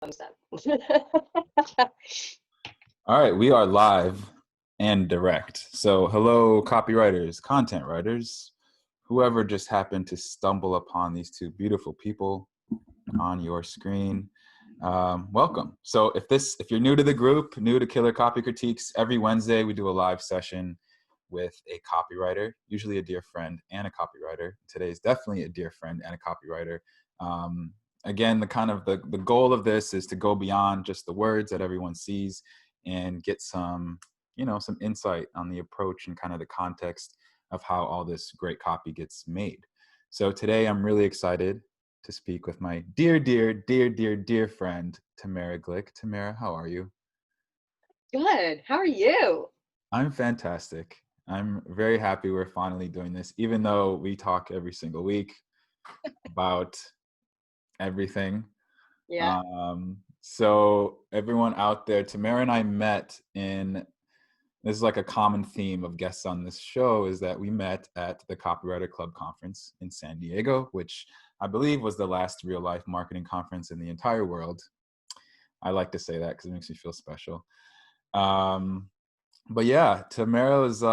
thumbs up. All right, we are live and direct. So, hello, copywriters, content writers, whoever just happened to stumble upon these two beautiful people on your screen. Welcome. So, if you're new to the group, new to Killer Copy Critiques, every Wednesday we do a live session with a copywriter, usually a dear friend and a copywriter. Today is definitely a dear friend and a copywriter. Again, the goal of this is to go beyond just the words that everyone sees and get some insight on the approach and kind of the context of how all this great copy gets made. So today I'm really excited to speak with my dear friend, Tamara Glick. Tamara, how are you? Good. How are you? I'm fantastic. I'm very happy we're finally doing this, even though we talk every single week about everything. Yeah. So everyone out there, Tamara and I met this is like a common theme of guests on this show, is that we met at the Copywriter Club conference in San Diego, which I believe was the last real life marketing conference in the entire world. I like to say that because it makes me feel special. But yeah, Tamara is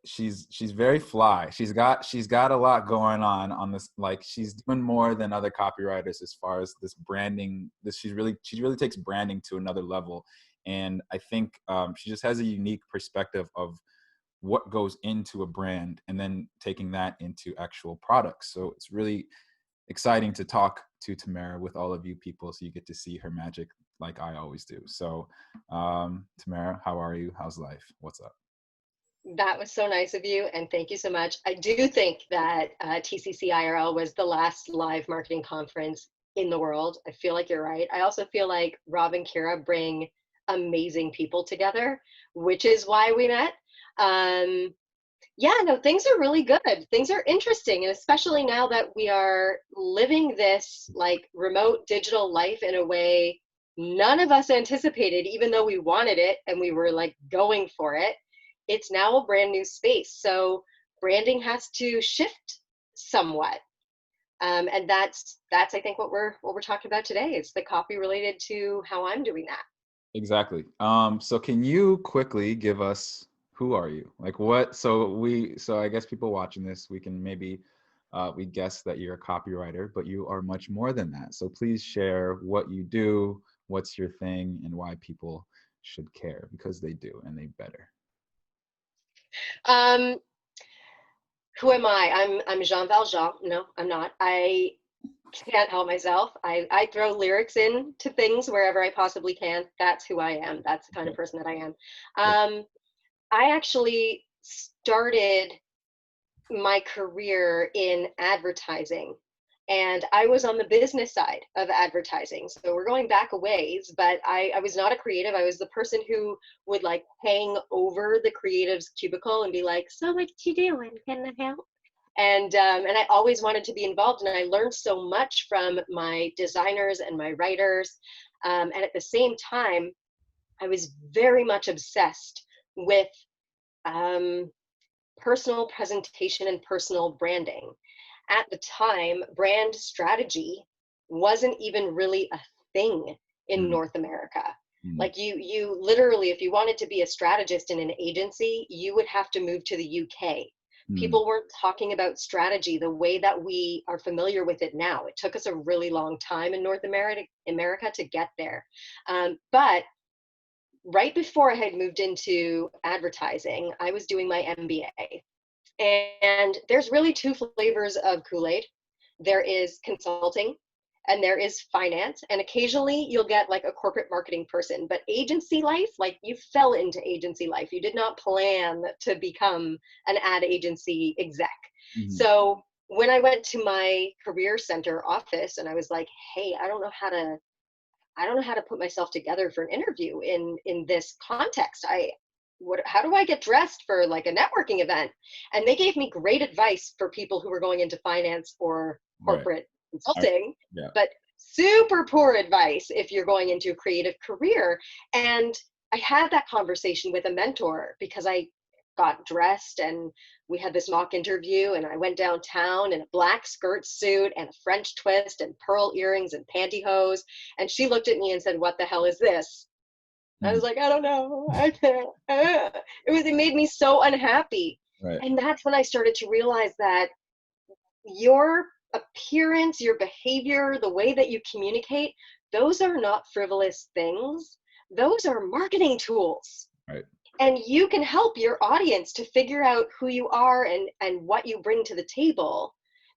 she's very fly. She's got a lot going on this. Like, she's doing more than other copywriters as far as this branding. She really takes branding to another level. And I think she just has a unique perspective of what goes into a brand and then taking that into actual products. So it's really exciting to talk to Tamara with all of you people, so you get to see her magic like I always do. So Tamara, how are you? How's life? What's up? That was so nice of you, and thank you so much. I do think that TCC IRL was the last live marketing conference in the world. I feel like you're right. I also feel like Rob and Kira bring amazing people together, which is why we met. Yeah, no, things are really good. Things are interesting, and especially now that we are living this like remote digital life in a way none of us anticipated, even though we wanted it and we were like going for it. It's now a brand new space. So branding has to shift somewhat. And that's I think what we're talking about today is the copy related to how I'm doing that. Exactly. So can you quickly give us, who are you? Like, what? So I guess people watching this, we can maybe we guess that you're a copywriter, but you are much more than that. So please share what you do, what's your thing, and why people should care, because they do and they better. Um, who am I? I'm Jean Valjean. No, I'm not. I can't help myself. I throw lyrics in to things wherever I possibly can. That's who I am. That's the kind of Okay. person that I am. Yeah. I actually started my career in advertising, and I was on the business side of advertising. So we're going back a ways, but I was not a creative. I was the person who would like hang over the creative's cubicle and be like, "So what you doing? Can I help?" And I always wanted to be involved, and I learned so much from my designers and my writers. And at the same time, I was very much obsessed with um, personal presentation and personal branding. At the time, brand strategy wasn't even really a thing in Mm, North America. mm, Like you literally, if you wanted to be a strategist in an agency, you would have to move to the UK. mm, People weren't talking about strategy the way that we are familiar with it now. It took us a really long time in North America to get there. But right before I had moved into advertising, I was doing my MBA. And there's really two flavors of Kool-Aid. There is consulting and there is finance. And occasionally you'll get like a corporate marketing person, but agency life, like you fell into agency life. You did not plan to become an ad agency exec. mm, So when I went to my career center office and I was like, hey, I don't know how to put myself together for an interview in this context. How do I get dressed for like a networking event? And they gave me great advice for people who were going into finance or right. corporate I, consulting, yeah. but super poor advice if you're going into a creative career. And I had that conversation with a mentor because got dressed and we had this mock interview, and I went downtown in a black skirt suit and a French twist and pearl earrings and pantyhose. And she looked at me and said, "What the hell is this?" I was Mm. like, "I don't know. I can't." It made me so unhappy. Right. And that's when I started to realize that your appearance, your behavior, the way that you communicate, those are not frivolous things. Those are marketing tools. Right. And you can help your audience to figure out who you are and what you bring to the table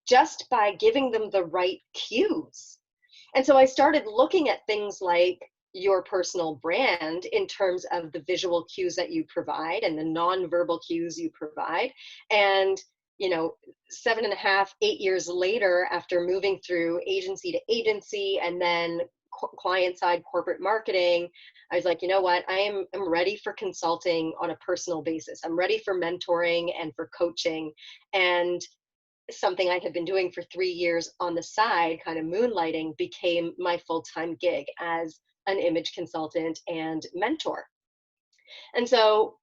just by giving them the right cues. And so I started looking at things like your personal brand in terms of the visual cues that you provide and the nonverbal cues you provide. And, 7.5, 8 years later, after moving through agency to agency and then client side corporate marketing, I was like, you know what, I'm ready for consulting on a personal basis. I'm ready for mentoring and for coaching. And something I had been doing for 3 years on the side, kind of moonlighting, became my full-time gig as an image consultant and mentor. And so,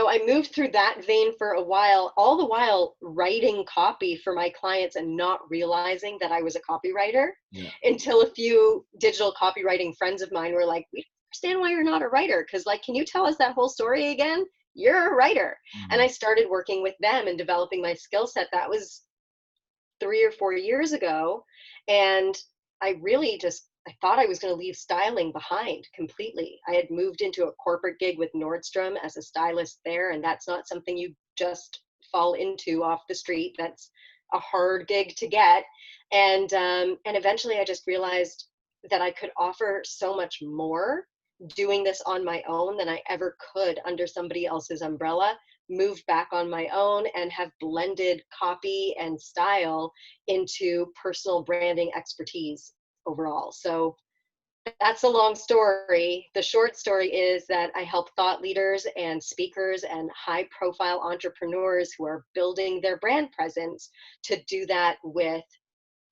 I moved through that vein for a while, all the while writing copy for my clients and not realizing that I was a copywriter, Yeah. until a few digital copywriting friends of mine were like, "We don't understand why you're not a writer. Because, like, can you tell us that whole story again? You're a writer." And I Mm. started working with them and developing my skill set. That was 3 or 4 years ago. And I thought I was going to leave styling behind completely. I had moved into a corporate gig with Nordstrom as a stylist there, and that's not something you just fall into off the street. That's a hard gig to get. And eventually I just realized that I could offer so much more doing this on my own than I ever could under somebody else's umbrella. Moved back on my own and have blended copy and style into personal branding expertise overall. So that's a long story. The short story is that I help thought leaders and speakers and high profile entrepreneurs who are building their brand presence to do that with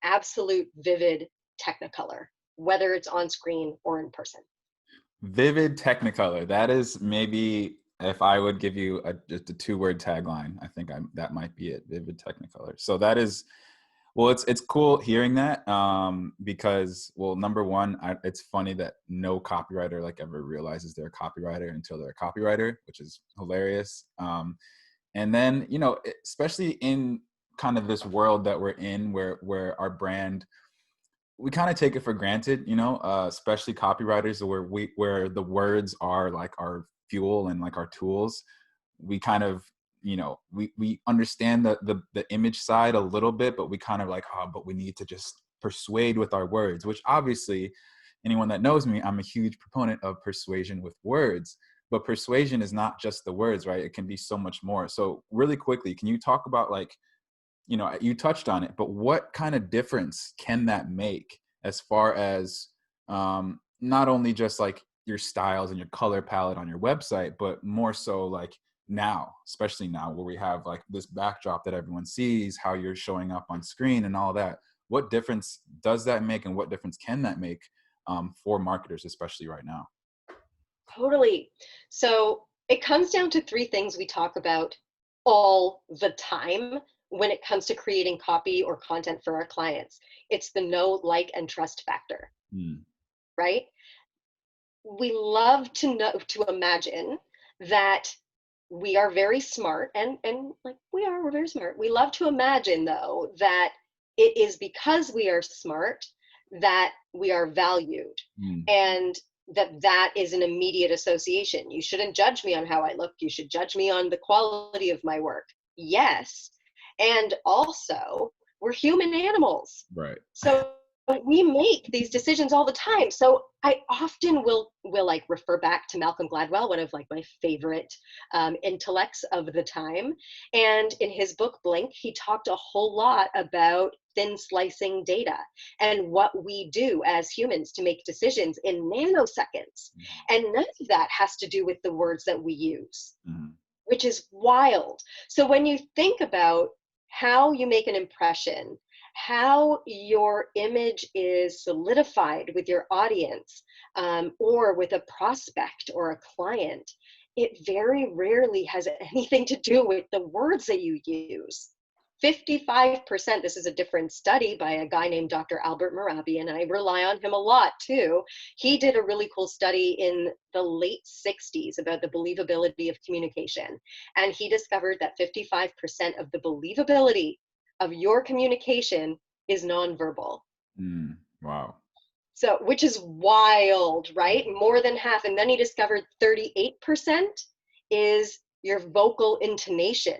absolute vivid technicolor, whether it's on screen or in person. Vivid Technicolor. That is maybe, if I would give you just a 2-word tagline, I think that might be it. Vivid Technicolor. So that is, well, it's cool hearing that, because, well, number one, it's funny that no copywriter like ever realizes they're a copywriter until they're a copywriter, which is hilarious. And then, especially in kind of this world that we're in, where our brand, we kind of take it for granted, especially copywriters, where the words are like our fuel and like our tools. We kind of, we understand the image side a little bit, but we kind of like, but we need to just persuade with our words, which obviously anyone that knows me, I'm a huge proponent of persuasion with words. But persuasion is not just the words, right? It can be so much more. So really quickly, can you talk about, like, you touched on it, but what kind of difference can that make as far as, not only just like your styles and your color palette on your website, but more so like now, especially now where we have like this backdrop that everyone sees, how you're showing up on screen and all that. What difference does that make, and what difference can that make, for marketers, especially right now? Totally. So it comes down to three things we talk about all the time when it comes to creating copy or content for our clients. It's the know, like, and trust factor, Mm. right? We love to imagine that we are very smart, and like we're very smart. We love to imagine, though, that it is because we are smart that we are valued, Mm. and that is an immediate association. You shouldn't judge me on how I look. You should judge me on the quality of my work. Yes. And also, we're human animals. Right. So we make these decisions all the time. So I often will like refer back to Malcolm Gladwell, one of like my favorite intellects of the time. And in his book Blink, he talked a whole lot about thin slicing data and what we do as humans to make decisions in nanoseconds. And none of that has to do with the words that we use, Mm. which is wild. So when you think about how you make an impression, how your image is solidified with your audience, or with a prospect or a client, it very rarely has anything to do with the words that you use. 55%, this is a different study by a guy named Dr. Albert Merabi, and I rely on him a lot too. He did a really cool study in the late 60s about the believability of communication. And he discovered that 55% of the believability of your communication is nonverbal. Wow. So, which is wild, right? More than half. And then he discovered 38% is your vocal intonation.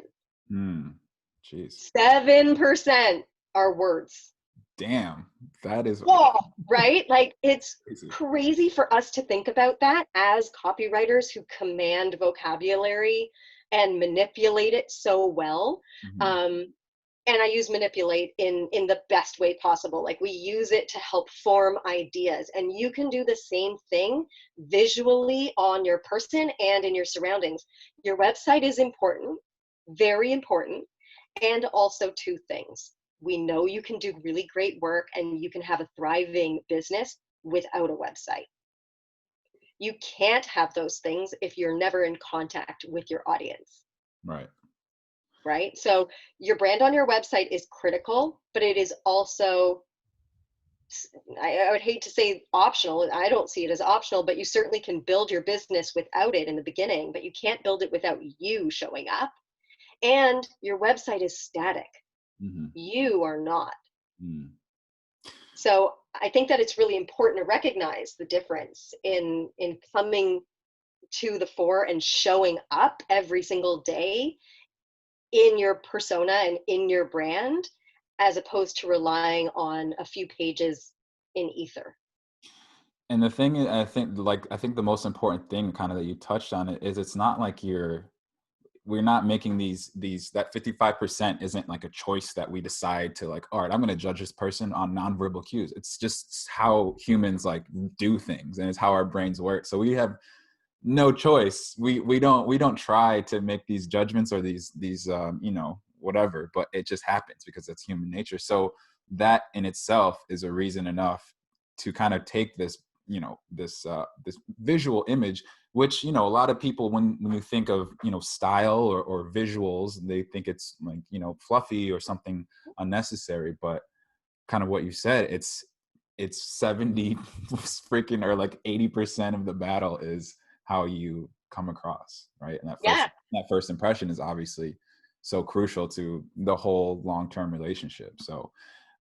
Jeez. 7% are words. Damn. That is Whoa, right? Like, it's crazy. crazy for us to think about that as copywriters who command vocabulary and manipulate it so well. And I use manipulate in the best way possible. Like, we use it to help form ideas, and you can do the same thing visually on your person and in your surroundings. Your website is important, very important, and also two things. We know you can do really great work and you can have a thriving business without a website. You can't have those things if you're never in contact with your audience. Right. Right? So your brand on your website is critical, but it is also, I would hate to say optional. I don't see it as optional, but you certainly can build your business without it in the beginning, but you can't build it without you showing up. And your website is static. You are not. So I think that it's really important to recognize the difference in coming to the fore and showing up every single day in your persona and in your brand, as opposed to relying on a few pages in ether. And the thing is, I think the most important thing kind of that you touched on it is it's not like we're not making these that 55% isn't like a choice that we decide to, like, all right, I'm going to judge this person on nonverbal cues. It's just how humans like do things, and it's how our brains work. So we have no choice. We don't try to make these judgments or these whatever, but it just happens because that's human nature. So that in itself is a reason enough to kind of take this this visual image, which a lot of people, when you think of style or visuals, they think it's like fluffy or something unnecessary. But kind of what you said, it's 70 freaking or like 80% of the battle is how you come across, right? And Yeah, that first impression is obviously so crucial to the whole long-term relationship. So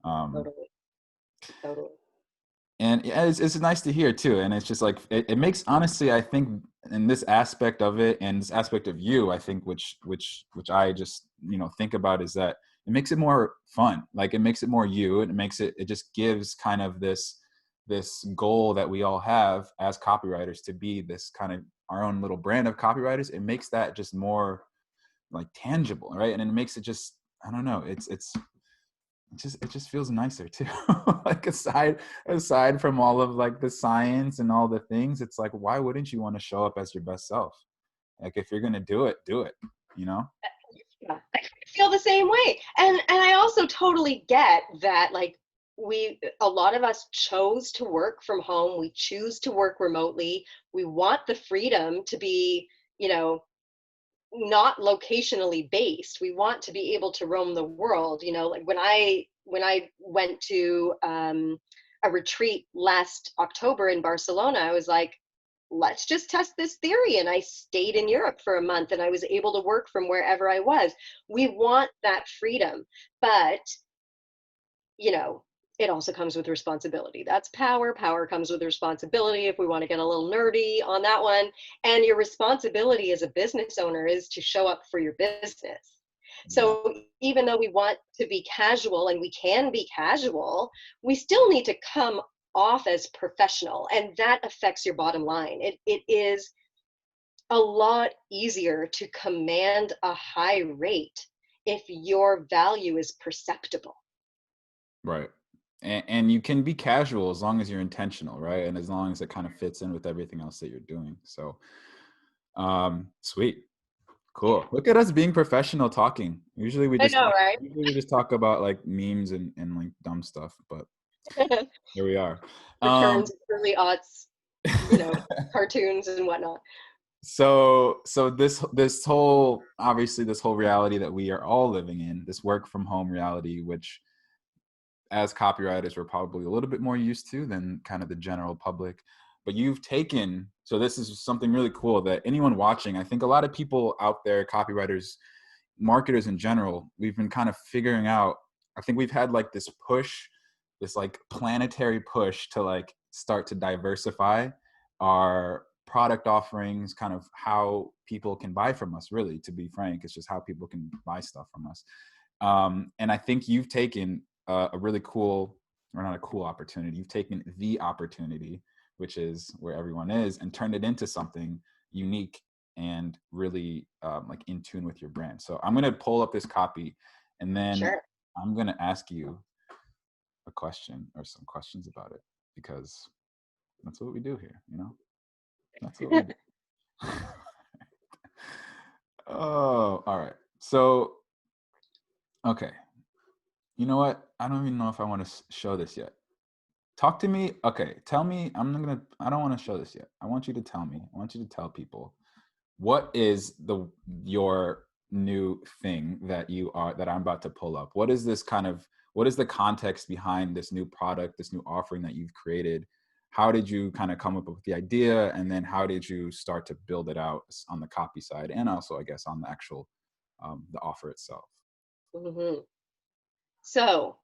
totally. and yeah, it's nice to hear too. And it's just like it makes, honestly, I think in this aspect of it and this aspect of you, I think which I just think about is that it makes it more fun. Like, it makes it more you, and it just gives kind of this goal that we all have as copywriters to be this kind of our own little brand of copywriters. It makes that just more like tangible, right? And it makes it just, I don't know, it just feels nicer too. Like, aside from all of like the science and all the things, it's like, why wouldn't you want to show up as your best self? Like, if you're gonna do it, Yeah, I feel the same way. And I also totally get that, like, a lot of us chose to work from home. We choose to work remotely. We want the freedom to be, not locationally based. We want to be able to roam the world. Like, when I went to a retreat last October in Barcelona, I was like, let's just test this theory. And I stayed in Europe for a month, and I was able to work from wherever I was. We want that freedom, but it also comes with responsibility. That's power. Power comes with responsibility, if we want to get a little nerdy on that one. And your responsibility as a business owner is to show up for your business. So even though we want to be casual, and we can be casual, we still need to come off as professional, and that affects your bottom line. It is a lot easier to command a high rate if your value is perceptible. right. And you can be casual as long as you're intentional, right? And as long as it kind of fits in with everything else that you're doing. So sweet. Cool. Look at us being professional talking. Usually we I just know, right? talk about like memes and like dumb stuff, but here we are. Returns, early aughts, cartoons and whatnot. So this whole, obviously this whole reality that we are all living in, this work from home reality, which as copywriters we're probably a little bit more used to than kind of the general public. But you've taken, so this is something really cool that anyone watching, I think a lot of people out there, copywriters, marketers in general, we've been kind of figuring out, I think we've had like this push, this like planetary push to like start to diversify our product offerings, kind of how people can buy from us. Really, to be frank, it's just how people can buy stuff from us. And I think you've taken a really cool, or not a cool opportunity, you've taken the opportunity, which is where everyone is, and turned it into something unique and really like in tune with your brand. So I'm going to pull up this copy, and then Sure. I'm going to ask you a question or some questions about it, because that's what we do here, you know? That's what we do. Oh, all right. So, okay. You know what? I don't even know if I want to show this yet. Talk to me. Okay, tell me. I don't want to show this yet. I want you to tell me. I want you to tell people what is your new thing that I'm about to pull up. What is this kind of, what is the context behind this new product, this new offering that you've created? How did you kind of come up with the idea, and then how did you start to build it out on the copy side, and also I guess on the actual the offer itself? Hmm. So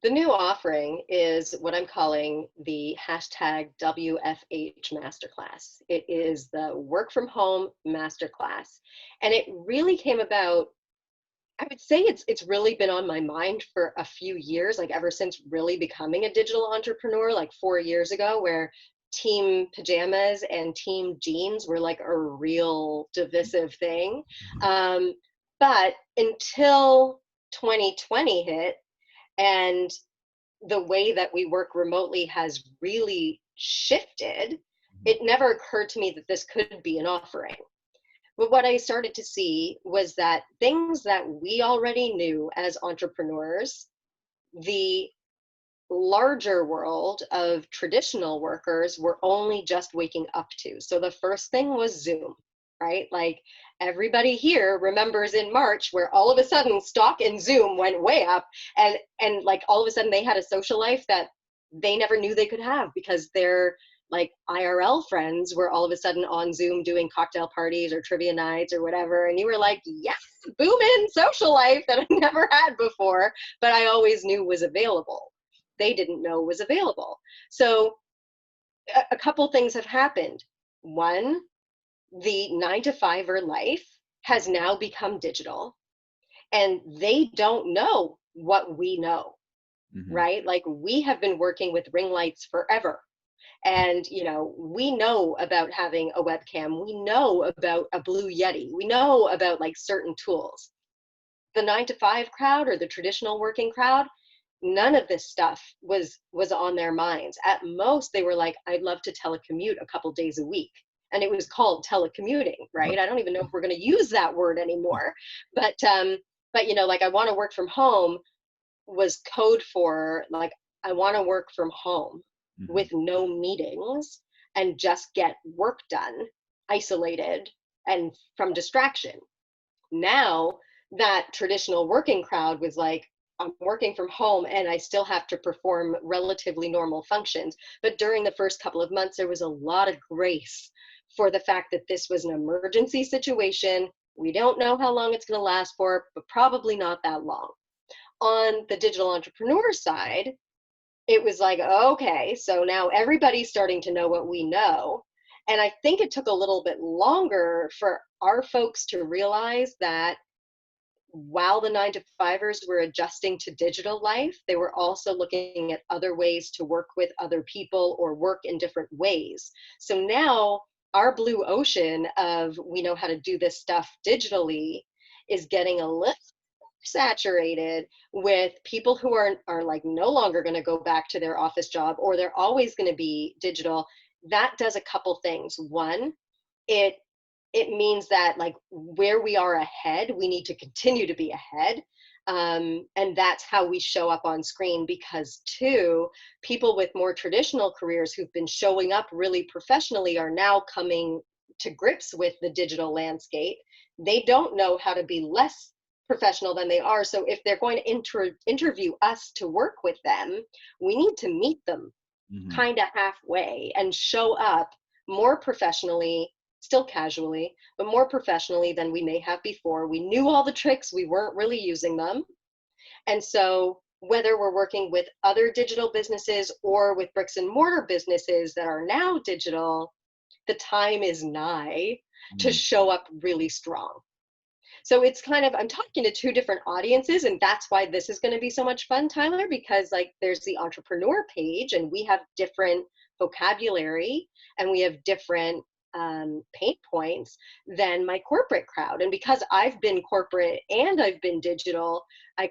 the new offering is what I'm calling the hashtag WFH Masterclass. It is the work from home masterclass. And it really came about, I would say it's really been on my mind for a few years, like ever since really becoming a digital entrepreneur, like 4 years ago, where team pajamas and team jeans were like a real divisive thing. Um, but until 2020 hit, and the way that we work remotely has really shifted, it never occurred to me that this could be an offering. But what I started to see was that things that we already knew as entrepreneurs, the larger world of traditional workers were only just waking up to. So the first thing was Zoom, right? Like everybody here remembers in March where all of a sudden stock in Zoom went way up, and like all of a sudden they had a social life that they never knew they could have because their like IRL friends were all of a sudden on Zoom doing cocktail parties or trivia nights or whatever. And you were like, yes, booming social life that I never had before, but I always knew was available. They didn't know was available. So a couple things have happened. One, the 9 to 5er life has now become digital, and they don't know what we know, Mm-hmm. right? Like we have been working with ring lights forever. And we know about having a webcam, we know about a Blue Yeti, we know about like certain tools. The 9 to 5 crowd or the traditional working crowd, none of this stuff was on their minds. At most they were like, I'd love to telecommute a couple days a week, and it was called telecommuting, right? I don't even know if we're going to use that word anymore. But like I want to work from home was code for like I want to work from home Mm-hmm. with no meetings and just get work done, isolated and from distraction. Now that traditional working crowd was like, I'm working from home and I still have to perform relatively normal functions. But during the first couple of months, there was a lot of grace for the fact that this was an emergency situation. We don't know how long it's going to last for, but probably not that long. On the digital entrepreneur side, it was like, okay, so now everybody's starting to know what we know. And I think it took a little bit longer for our folks to realize that while the 9 to 5ers were adjusting to digital life, they were also looking at other ways to work with other people or work in different ways. So now our blue ocean of we know how to do this stuff digitally is getting a little saturated with people who are like no longer going to go back to their office job, or they're always going to be digital. That does a couple things. One, it it means that like where we are ahead, we need to continue to be ahead. And that's how we show up on screen, because two, people with more traditional careers who've been showing up really professionally are now coming to grips with the digital landscape, they don't know how to be less professional than they are. So if they're going to interview us to work with them, we need to meet them Mm-hmm. kind of halfway and show up more professionally, still casually, but more professionally than we may have before. We knew all the tricks, we weren't really using them. And so whether we're working with other digital businesses or with bricks and mortar businesses that are now digital, the time is nigh to Mm-hmm. show up really strong. So it's kind of, I'm talking to two different audiences, and that's why this is going to be so much fun, Tyler, because like there's the entrepreneur page and we have different vocabulary and we have different pain points than my corporate crowd. And because I've been corporate and I've been digital, I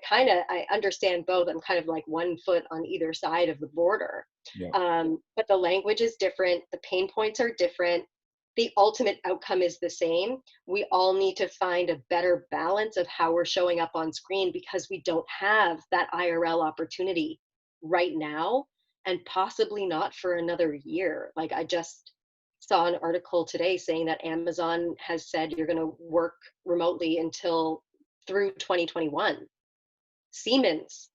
understand both. I'm kind of like one foot on either side of the border. Yeah. But the language is different, the pain points are different, the ultimate outcome is the same. We all need to find a better balance of how we're showing up on screen because we don't have that IRL opportunity right now and possibly not for another year. Like I just saw an article today saying that Amazon has said you're going to work remotely until through 2021. Siemens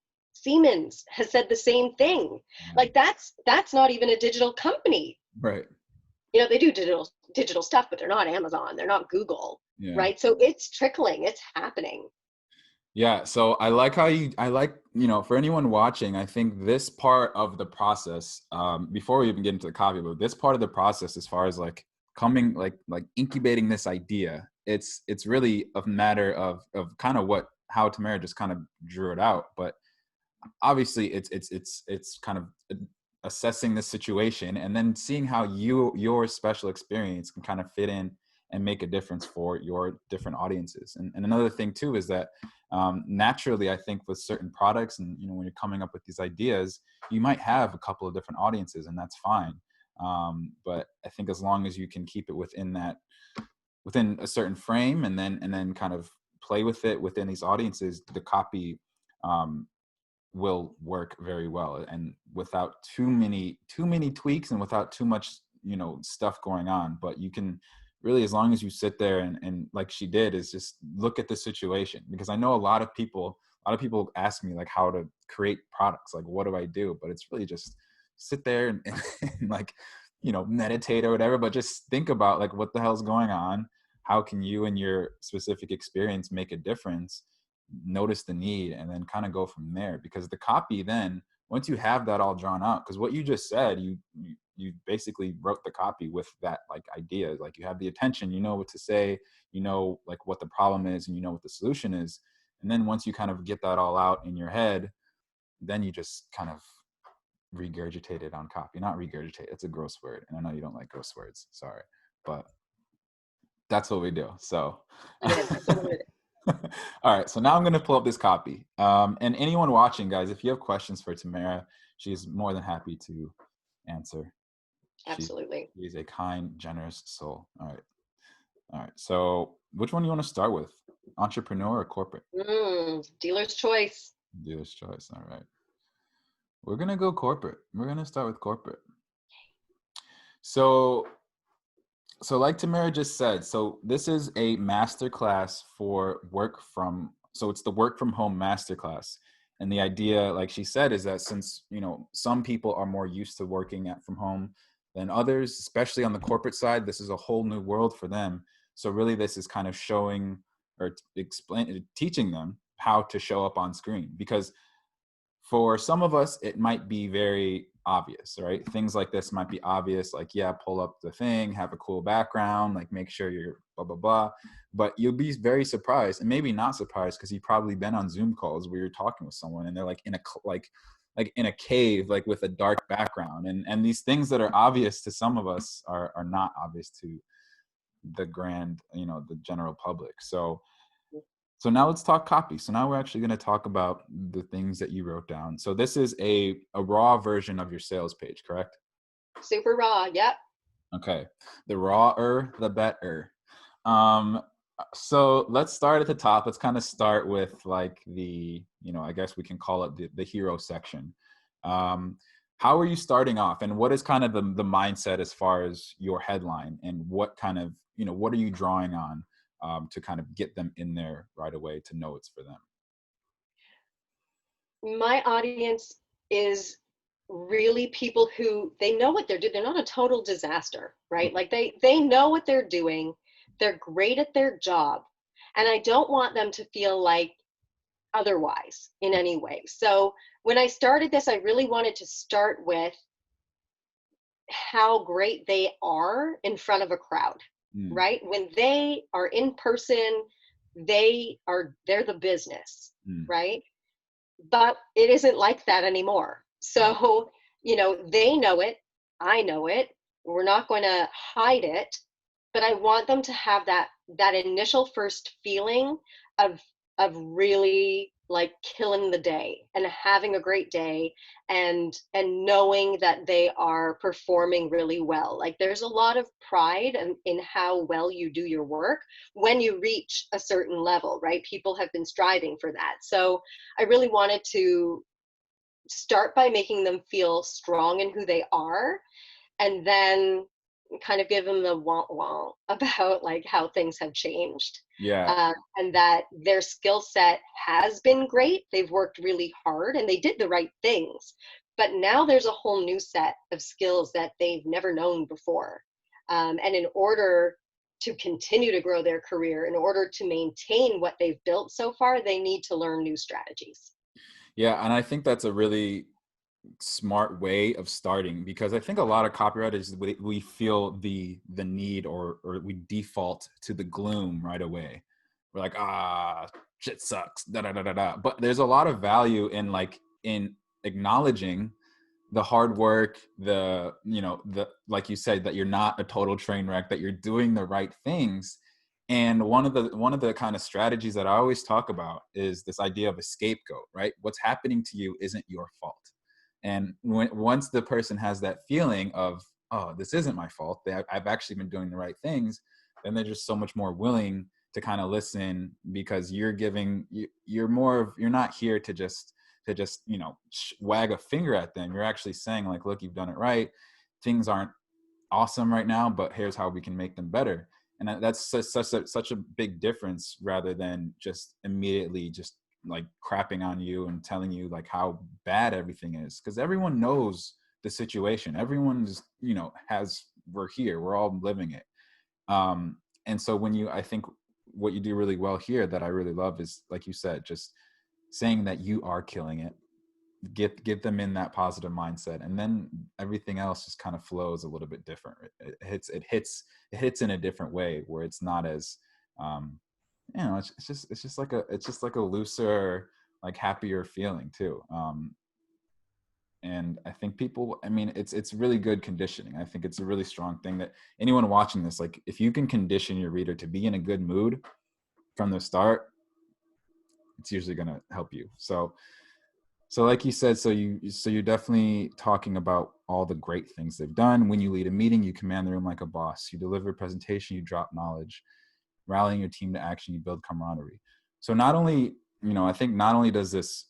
has said the same thing. Like that's not even a digital company. Right. You know, they do digital stuff, but they're not Amazon, they're not Google, Yeah. right? So it's trickling, it's happening. Yeah. So I like how I like, for anyone watching, I think this part of the process, before we even get into the copy, but this part of the process, as far as like coming, like incubating this idea, it's really a matter of kind of how Tamara just kind of drew it out. But obviously it's kind of assessing the situation and then seeing how your special experience can kind of fit in and make a difference for your different audiences. And another thing too is that naturally, I think with certain products and when you're coming up with these ideas, you might have a couple of different audiences, and that's fine. But I think as long as you can keep it within a certain frame, and then kind of play with it within these audiences, the copy will work very well, and without too many tweaks and without too much stuff going on. But you can really, as long as you sit there and like she did, is just look at the situation. Because I know a lot of people ask me like how to create products, like what do I do? But it's really just sit there and like meditate or whatever, but just think about like what the hell's going on, how can you and your specific experience make a difference, notice the need, and then kind of go from there. Because the copy, then once you have that all drawn out, because what you just said, you basically wrote the copy with that like idea, like you have the attention, you know what to say, like what the problem is, and what the solution is. And then once you kind of get that all out in your head, then you just kind of regurgitate it on copy. Not regurgitate, it's a gross word, and I know you don't like gross words, sorry, but that's what we do. So all right, so now I'm going to pull up this copy. And anyone watching, guys, if you have questions for Tamara, she's more than happy to answer. Absolutely. She's a kind, generous soul. All right. So which one do you want to start with? Entrepreneur or corporate? Dealer's choice. Dealer's choice. All right. We're going to go corporate. We're going to start with corporate. So like Tamara just said, so this is a masterclass for so it's the work from home masterclass. And the idea, like she said, is that since, some people are more used to working from home than others, especially on the corporate side, this is a whole new world for them. So really this is kind of showing or teaching them how to show up on screen. Because for some of us, it might be very obvious, right? Things like this might be obvious, like, yeah, pull up the thing, have a cool background, like make sure you're blah, blah, blah. But you'll be very surprised, and maybe not surprised, because you've probably been on Zoom calls where you're talking with someone and they're like in a cave, like with a dark background. And these things that are obvious to some of us are not obvious to the the general public. So now let's talk copy. So now we're actually going to talk about the things that you wrote down. So this is a raw version of your sales page, correct? Super raw. Yep. Okay. The rawer, the better. So let's start at the top. Let's kind of start with like the, I guess we can call it the hero section. how are you starting off, and what is kind of the mindset as far as your headline, and what kind of, what are you drawing on to kind of get them in there right away to know it's for them? My audience is really people who they know what they're doing. They're not a total disaster, right? Like they know what they're doing. They're great at their job. And I don't want them to feel like otherwise in any way. So when I started this, I really wanted to start with how great they are in front of a crowd, Mm, right? When they are in person, they're the business, mm, right? But it isn't like that anymore. right. So, they know it, I know it. We're not going to hide it, but I want them to have that initial first feeling of really like killing the day and having a great day, and knowing that they are performing really well. Like there's a lot of pride in how well you do your work when you reach a certain level, right? People have been striving for that. So I really wanted to start by making them feel strong in who they are, and then kind of give them the wah about like how things have changed, Yeah. and that their skill set has been great. They've worked really hard and they did the right things, but now there's a whole new set of skills that they've never known before. And in order to continue to grow their career, in order to maintain what they've built so far, they need to learn new strategies. Yeah, and I think that's a really smart way of starting, because I think a lot of copywriters, we feel the need, or we default to the gloom right away. We're like, shit sucks, da da da da da. But there's a lot of value in in acknowledging the hard work, the like you said, that you're not a total train wreck, that you're doing the right things. And one of the kind of strategies that I always talk about is this idea of a scapegoat, right? What's happening to you isn't your fault. And once the person has that feeling of, oh, this isn't my fault, I've actually been doing the right things, then they're just so much more willing to kind of listen, because you're not here to just wag a finger at them. You're actually saying like, look, you've done it right. Things aren't awesome right now, but here's how we can make them better. And that's such a big difference, rather than just immediately just like crapping on you and telling you like how bad everything is, because everyone knows the situation. Everyone's, we're here, we're all living it. And so I think what you do really well here that I really love is, like you said, just saying that you are killing it. Get them in that positive mindset, and then everything else just kind of flows a little bit different. It hits in a different way, where it's not as it's just like a looser, like happier feeling too. And I think people, I mean, it's really good conditioning. I think it's a really strong thing that anyone watching this, like if you can condition your reader to be in a good mood from the start, it's usually going to help you. So like you said, so you're definitely talking about all the great things they've done. When you lead a meeting, you command the room like a boss. You deliver a presentation, you drop knowledge. Rallying your team to action, you build camaraderie. So not only, I think not only does this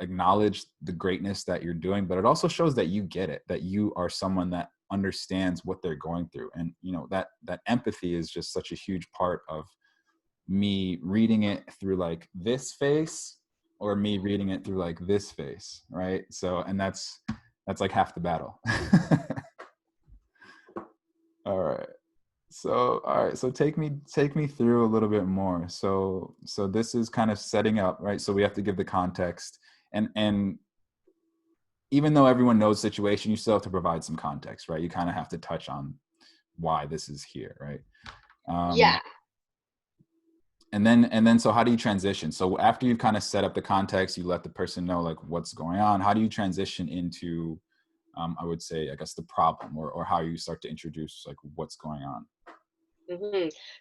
acknowledge the greatness that you're doing, but it also shows that you get it, that you are someone that understands what they're going through. And that empathy is just such a huge part of me reading it through like this face, or me reading it through like this face, right? So, and that's like half the battle. All right. So, all right. So take me through a little bit more. So this is kind of setting up, right? So we have to give the context, and even though everyone knows the situation, you still have to provide some context, right? You kind of have to touch on why this is here, right? Yeah. And then so how do you transition? So after you've kind of set up the context, you let the person know like what's going on. How do you transition into, I would say, I guess, the problem, or how you start to introduce like what's going on?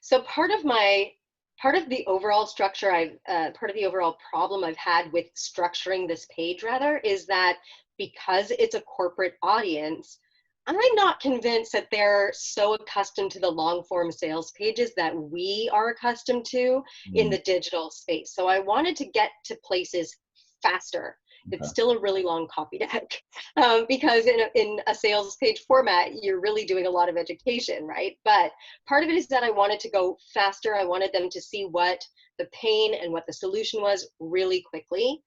So part of the overall structure part of the overall problem I've had with structuring this page rather is that because it's a corporate audience, I'm not convinced that they're so accustomed to the long form sales pages that we are accustomed to in Mm, the digital space. So I wanted to get to places faster It's Okay. still a really long copy deck because in a sales page format, you're really doing a lot of education, right? But part of it is that I wanted to go faster. I wanted them to see what the pain and what the solution was really quickly.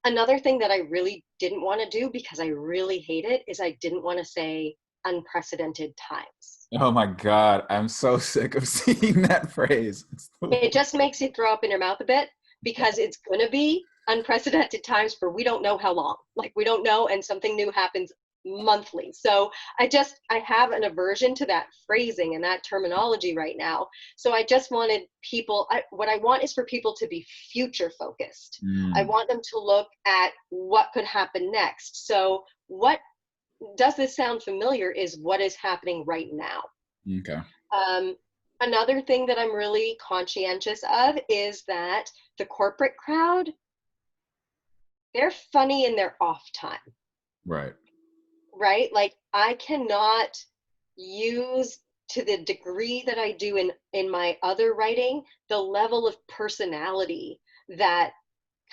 Another thing that I really didn't want to do because I really hate it is I didn't want to say unprecedented times. Oh my God, I'm so sick of seeing that phrase. It's the It just makes you throw up in your mouth a bit because it's going to be unprecedented times for we don't know how long. Like we don't know, and something new happens monthly. So I have an aversion to that phrasing and that terminology right now. So I just wanted what I want is for people to be future focused. I Mm, want them to look at what could happen next. So what does this sound familiar is what is happening right now. okay. Um, Another thing that I'm really conscientious of is that the corporate crowd, they're funny in their off time, Right. right? Like I cannot use to the degree that I do in my other writing, the level of personality that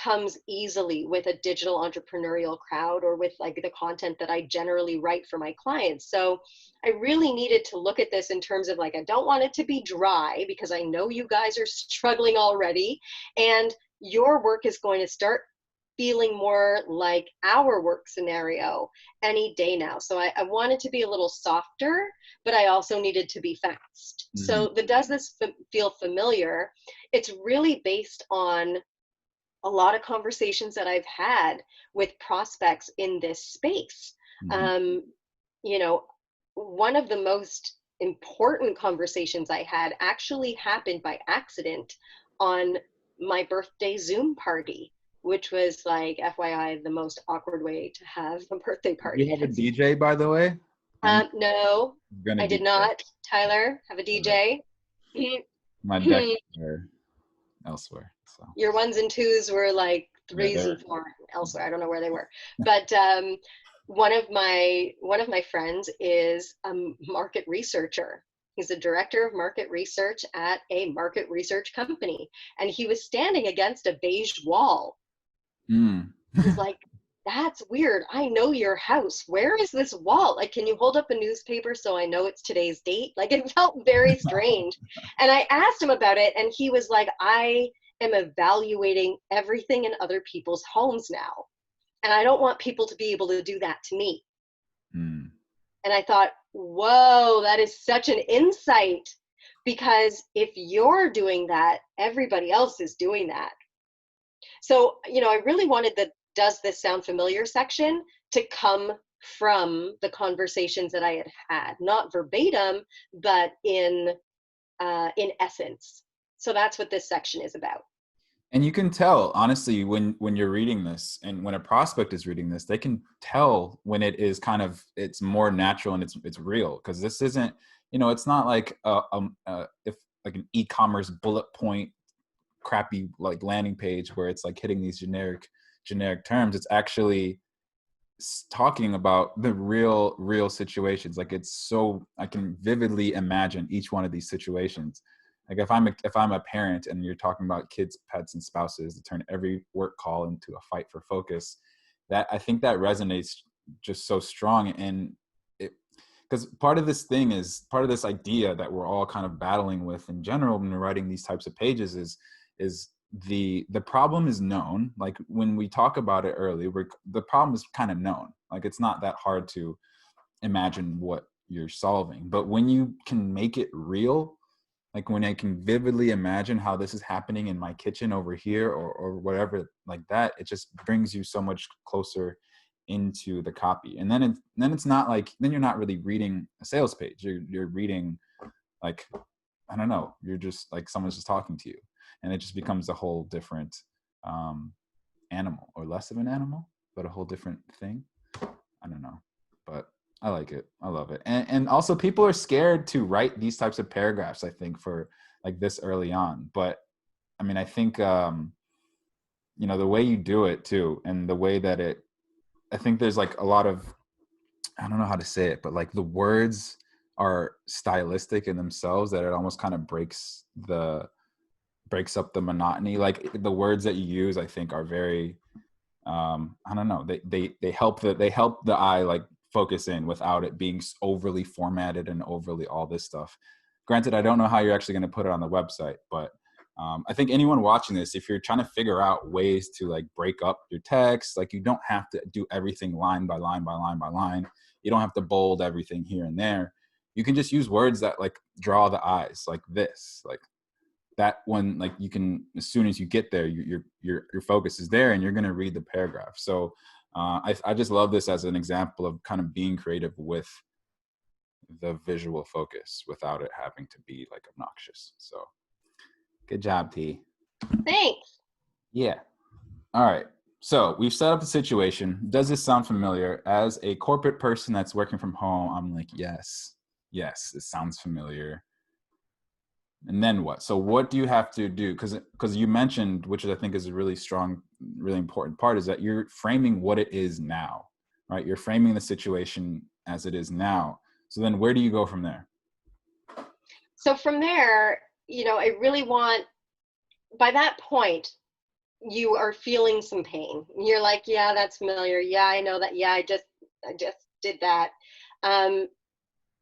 comes easily with a digital entrepreneurial crowd or with like the content that I generally write for my clients. So I really needed to look at this in terms of like, I don't want it to be dry because I know you guys are struggling already. And your work is going to start feeling more like our work scenario any day now. So I wanted to be a little softer, but I also needed to be fast. Hmm. So the does this feel familiar? It's really based on a lot of conversations that I've had with prospects in this space. Hmm. Um, you know, one of the most important conversations I had actually happened by accident on my birthday Zoom party, which was like, FYI, the most awkward way to have a birthday Do you party have a at Zoom. DJ, by the way? I'm No, gonna I did DJ. not. Tyler, have a All right. DJ. My decks are elsewhere. So Your ones and twos were like yeah, threes and they're four elsewhere. I don't know where they were, but one of my friends is a market researcher. He's a director of market research at a market research company, and he was standing against a beige wall. mm. I was like, that's weird. I know your house. Where is this wall? Like, can you hold up a newspaper so I know it's today's date? Like, it felt very strange. And I asked him about it, and he was like, I am evaluating everything in other people's homes now. And I don't want people to be able to do that to me. Mm. And I thought, whoa, that is such an insight. Because if you're doing that, everybody else is doing that. So, I really wanted the does this sound familiar section to come from the conversations that I had had, not verbatim, but in essence. So that's what this section is about. And you can tell, honestly, when you're reading this, and when a prospect is reading this, they can tell when it is it's more natural and it's real, because this isn't, it's not like if like an e-commerce bullet point crappy like landing page where it's like hitting these generic terms. It's actually talking about the real situations. Like it's so, I can vividly imagine each one of these situations. Like if I'm a parent and you're talking about kids, pets, and spouses to turn every work call into a fight for focus, that I think that resonates just so strong. And it, because part of this idea that we're all kind of battling with in general when we're writing these types of pages is the problem is known. Like when we talk about it early, the problem is kind of known. Like it's not that hard to imagine what you're solving. But when you can make it real, like when I can vividly imagine how this is happening in my kitchen over here, or whatever like that, it just brings you so much closer into the copy. And then it's not like, then you're not really reading a sales page. You're reading, like, I don't know, you're just like someone's just talking to you, and it just becomes a whole different um, animal, or less of an animal, but a whole different thing. I don't know, but I like it. I love it. And also people are scared to write these types of paragraphs, I think, for like this early on. But I mean, I think, the way you do it too, and the way that I think there's like a lot of, I don't know how to say it, but like the words are stylistic in themselves, that it almost kind of breaks up the monotony. Like the words that you use, I think, are very I don't know, they help the eye like focus in without it being overly formatted and overly all this stuff. Granted, I don't know how you're actually going to put it on the website, but I think anyone watching this, if you're trying to figure out ways to like break up your text, like you don't have to do everything line by line by line by line. You don't have to bold everything here and there. You can just use words that like draw the eyes, like this, like that one. Like you can, as soon as you get there, your focus is there, and you're going to read the paragraph. So I just love this as an example of kind of being creative with the visual focus without it having to be like obnoxious. So good job, T. Thanks. Yeah. All right. So we've set up the situation. Does this sound familiar? As a corporate person that's working from home, I'm like, yes, it sounds familiar. And then what? So what do you have to do? Because you mentioned, which I think is a really strong, really important part, is that you're framing what it is now, right? You're framing the situation as it is now. So then where do you go from there? So from there, I really want, by that point, you are feeling some pain. You're like, yeah, that's familiar. Yeah, I know that. Yeah, I just did that.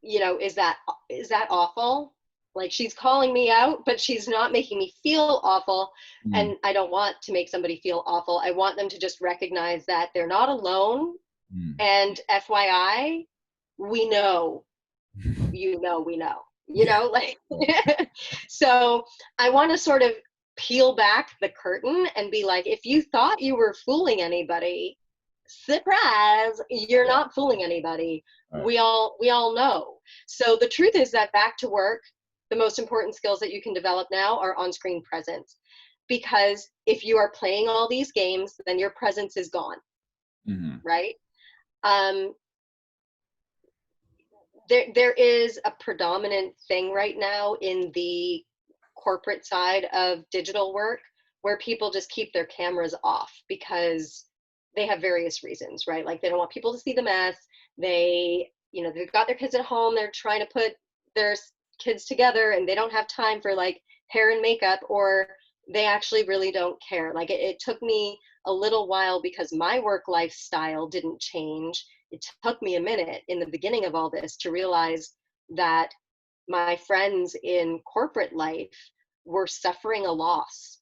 Is that awful? Like, she's calling me out, but she's not making me feel awful. Mm, And I don't want to make somebody feel awful. I want them to just recognize that they're not alone. mm. And FYI, we know, we know, Yeah. like, so I want to sort of peel back the curtain and be like, if you thought you were fooling anybody, surprise, you're Yeah. not fooling anybody. All right. We all know. So the truth is that back to work, the most important skills that you can develop now are on-screen presence. Because if you are playing all these games, then your presence is gone, Mm-hmm. right? Um, there is a predominant thing right now in the corporate side of digital work where people just keep their cameras off because they have various reasons, right? Like they don't want people to see the mess. They've got their kids at home, they're trying to put their kids together and they don't have time for like hair and makeup, or they actually really don't care. Like it took me a little while because my work lifestyle didn't change. It took me a minute in the beginning of all this to realize that my friends in corporate life were suffering a loss.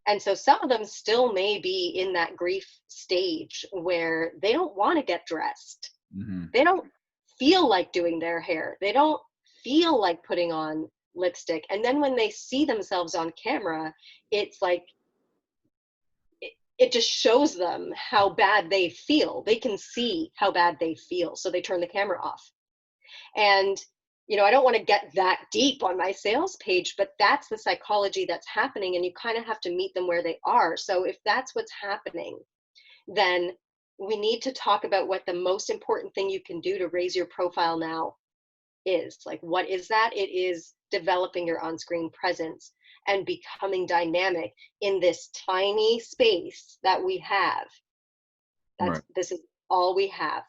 And so some of them still may be in that grief stage where they don't want to get dressed. Mm-hmm. They don't feel like doing their hair. They don't feel like putting on lipstick. And then when they see themselves on camera, it's like it just shows them how bad they feel. They can see how bad they feel. So they turn the camera off. And, I don't want to get that deep on my sales page, but that's the psychology that's happening. And you kind of have to meet them where they are. So if that's what's happening, then we need to talk about what the most important thing you can do to raise your profile now is. Like, what is that? It is developing your on-screen presence and becoming dynamic in this tiny space that we have. Right. This is all we have.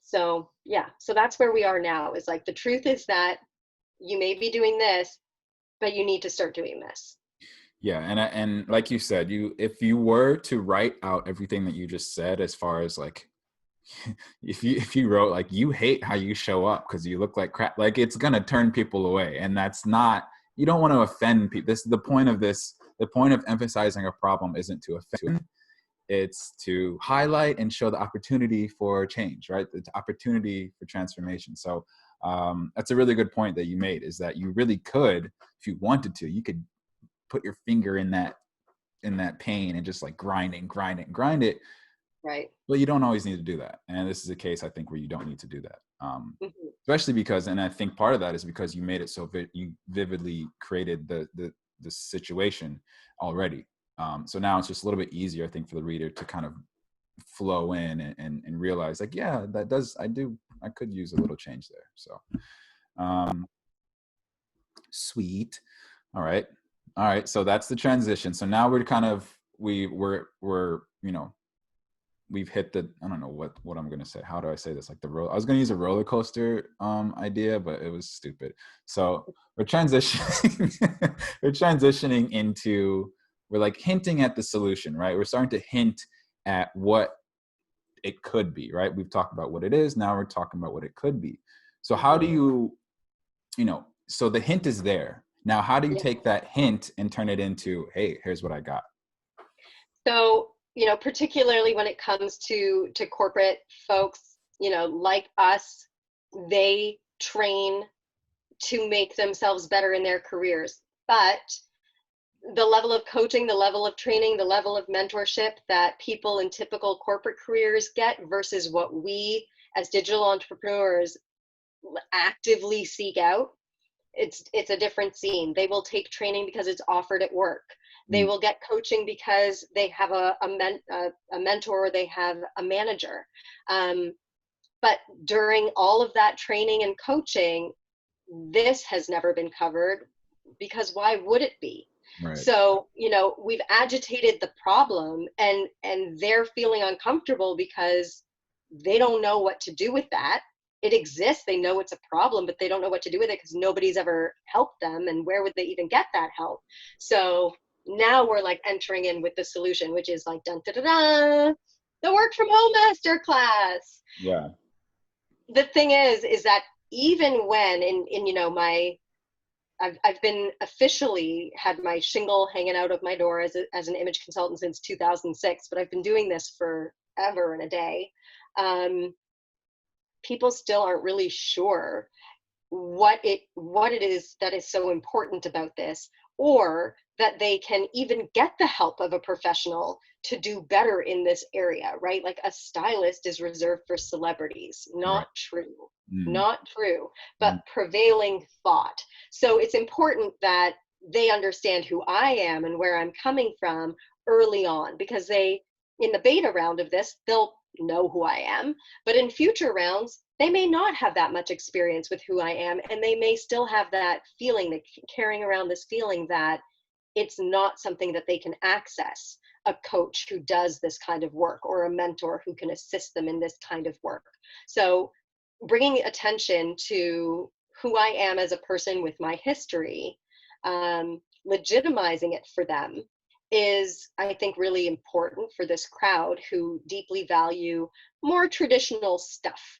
So yeah, so that's where we are now. Is like, the truth is that you may be doing this, but you need to start doing this. Yeah, and like you said, if you were to write out everything that you just said, as far as like, if you wrote like, you hate how you show up because you look like crap, like it's gonna turn people away, and that's not. You don't want to offend people. This is the point of this. The point of emphasizing a problem isn't to offend. It's to highlight and show the opportunity for change, right? The opportunity for transformation. So that's a really good point that you made, is that you really could, if you wanted to, you could put your finger in that pain and just like grind it. Right. But you don't always need to do that. And this is a case, I think, where you don't need to do that. Mm-hmm. Especially because, and I think part of that is because you made it so you vividly created the situation already. So now it's just a little bit easier, I think, for the reader to kind of flow in and realize like, yeah, I could use a little change there. So sweet. All right. So that's the transition. So now we're kind of, we're we've hit the, I don't know what I'm going to say. How do I say this? Like I was going to use a roller coaster idea, but it was stupid. So we're transitioning, we're transitioning into we're like hinting at the solution, right? We're starting to hint at what it could be, right? We've talked about what it is. Now we're talking about what it could be. So how do so the hint is there. Now, how do you Yeah. take that hint and turn it into, hey, here's what I got? So, particularly when it comes to corporate folks, like us, they train to make themselves better in their careers. But the level of coaching, the level of training, the level of mentorship that people in typical corporate careers get versus what we as digital entrepreneurs actively seek out, it's a different scene. They will take training because it's offered at work. They Mm, will get coaching because they have a mentor, or they have a manager. Um, but during all of that training and coaching, this has never been covered, because why would it be? right. So, we've agitated the problem, and they're feeling uncomfortable because they don't know what to do with that. It exists, they know it's a problem, but they don't know what to do with it because nobody's ever helped them, and where would they even get that help? So now we're like entering in with the solution, which is like dun da da da, the work from home masterclass. Yeah. The thing is that even when in my I've been officially had my shingle hanging out of my door as an image consultant since 2006, but I've been doing this forever and a day. Um, People still aren't really sure what it is that is so important about this, or that they can even get the help of a professional to do better in this area, right? Like a stylist is reserved for celebrities. Right. Not true. Mm, Not true, but mm, prevailing thought. So it's important that they understand who I am and where I'm coming from early on, because in the beta round of this, they'll know who I am, but in future rounds, they may not have that much experience with who I am, and they may still have that feeling, that carrying around this feeling that it's not something that they can access a coach who does this kind of work, or a mentor who can assist them in this kind of work. So bringing attention to who I am as a person with my history, legitimizing it for them, is, I think, really important for this crowd who deeply value more traditional stuff.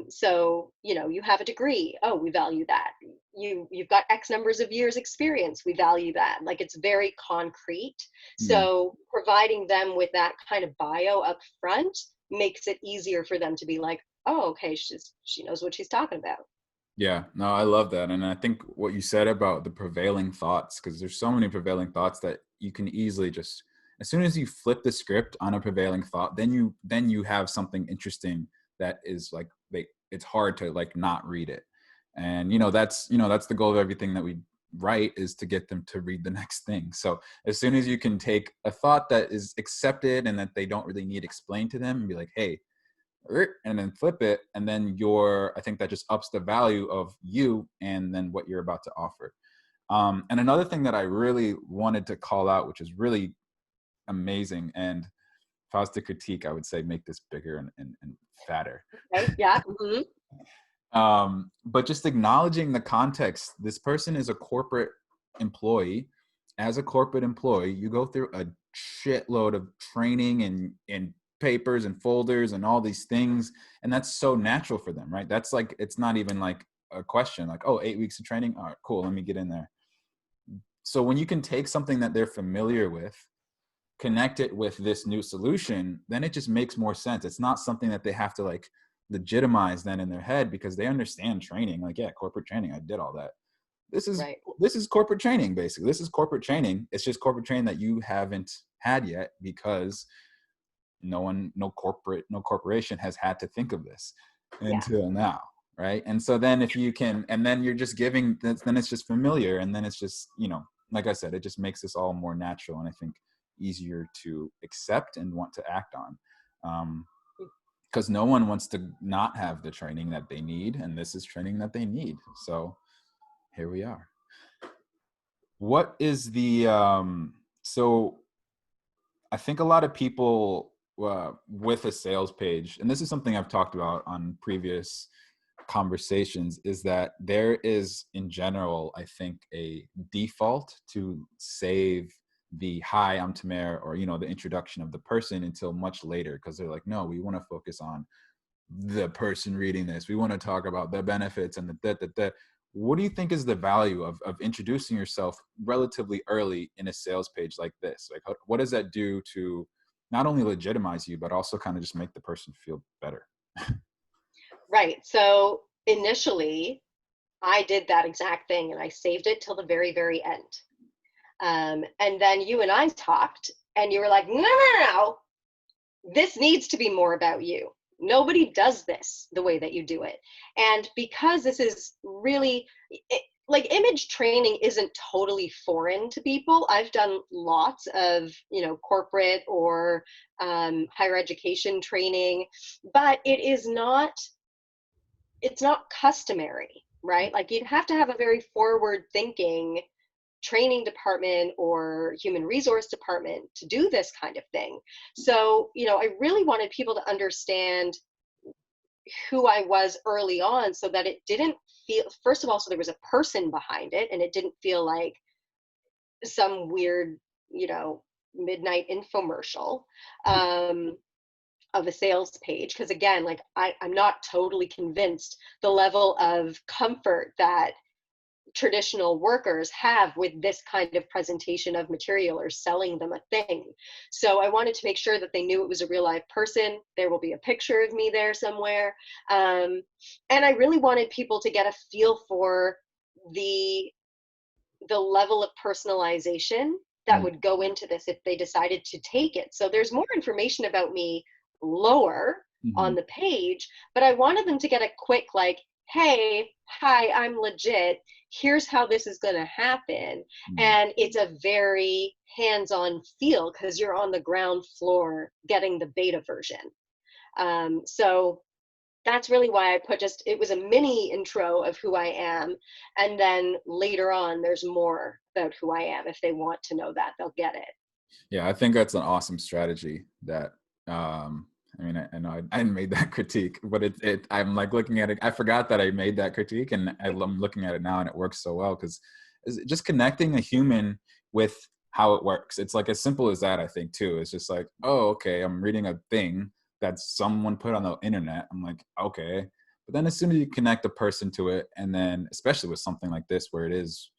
So, you have a degree. Oh, we value that. You've got X numbers of years experience. We value that. Like, it's very concrete. mm. So providing them with that kind of bio up front makes it easier for them to be like, oh, okay, she knows what she's talking about. Yeah, no, I love that. And I think what you said about the prevailing thoughts, because there's so many prevailing thoughts that you can easily just, as soon as you flip the script on a prevailing thought, then you have something interesting that is like, it's hard to like not read it. And that's the goal of everything that we write, is to get them to read the next thing. So as soon as you can take a thought that is accepted and that they don't really need explained to them, and be like, hey, and then flip it, and then I think that just ups the value of you and then what you're about to offer. And another thing that I really wanted to call out, which is really amazing, and if I was to critique, I would say make this bigger and fatter. Okay. Yeah. But just acknowledging the context, this person is a corporate employee. As a corporate employee, you go through a shitload of training and papers and folders and all these things. And that's so natural for them, right? That's like, it's not even like a question like, oh, 8 weeks of training. All right, cool. Let me get in there. So when you can take something that they're familiar with, connect it with this new solution, then it just makes more sense. It's not something that they have to like legitimize then in their head, because they understand training. Like, yeah, corporate training, I did all that. This is Right. this is corporate training, basically. This is corporate training. It's just corporate training that you haven't had yet, because no corporation has had to think of this Yeah. until now, right? And so then if you can, and then you're just giving, then it's just familiar, and then it's just, like I said, it just makes this all more natural, and I think easier to accept and want to act on, because no one wants to not have the training that they need, and this is training that they need. So here we are. What is the so I think a lot of people with a sales page, and this is something I've talked about on previous conversations, is that there is, in general, I think, a default to save the hi, I'm Tamara, or, you know, the introduction of the person until much later, because they're like, no, we want to focus on the person reading this. We want to talk about the benefits and the. What do you think is the value of introducing yourself relatively early in a sales page like this? Like, what does that do to not only legitimize you, but also kind of just make the person feel better? Right. So initially, I did that exact thing and I saved it till the very, very end. And then you and I talked, and you were like, no, no, no, this needs to be more about you. Nobody does this the way that you do it. And because this is really, like, image training isn't totally foreign to people. I've done lots of, corporate or higher education training, but it's not customary, right? Like, you'd have to have a very forward thinking training department or human resource department to do this kind of thing. So, I really wanted people to understand who I was early on, so that it didn't feel, first of all, so there was a person behind it and it didn't feel like some weird, midnight infomercial of a sales page. Because again, like, I'm not totally convinced the level of comfort that traditional workers have with this kind of presentation of material or selling them a thing. So I wanted to make sure that they knew it was a real live person. There will be a picture of me there somewhere. And I really wanted people to get a feel for the level of personalization that would go into this if they decided to take it. So there's more information about me lower Mm-hmm. on the page, but I wanted them to get a quick, like, hey, hi, I'm legit. Here's how this is going to happen. Mm-hmm. And it's a very hands-on feel because you're on the ground floor getting the beta version. So that's really why I put, just, it was a mini intro of who I am. And then later on, there's more about who I am. If they want to know that, they'll get it. Yeah, I think that's an awesome strategy that, I mean, I know I made that critique, but I'm like looking at it. I forgot that I made that critique, and I'm looking at it now, and it works so well because it's just connecting a human with how it works. It's like as simple as that, I think, too. It's just like, oh, okay, I'm reading a thing that someone put on the internet. I'm like, okay. But then as soon as you connect a person to it, and then especially with something like this where it is,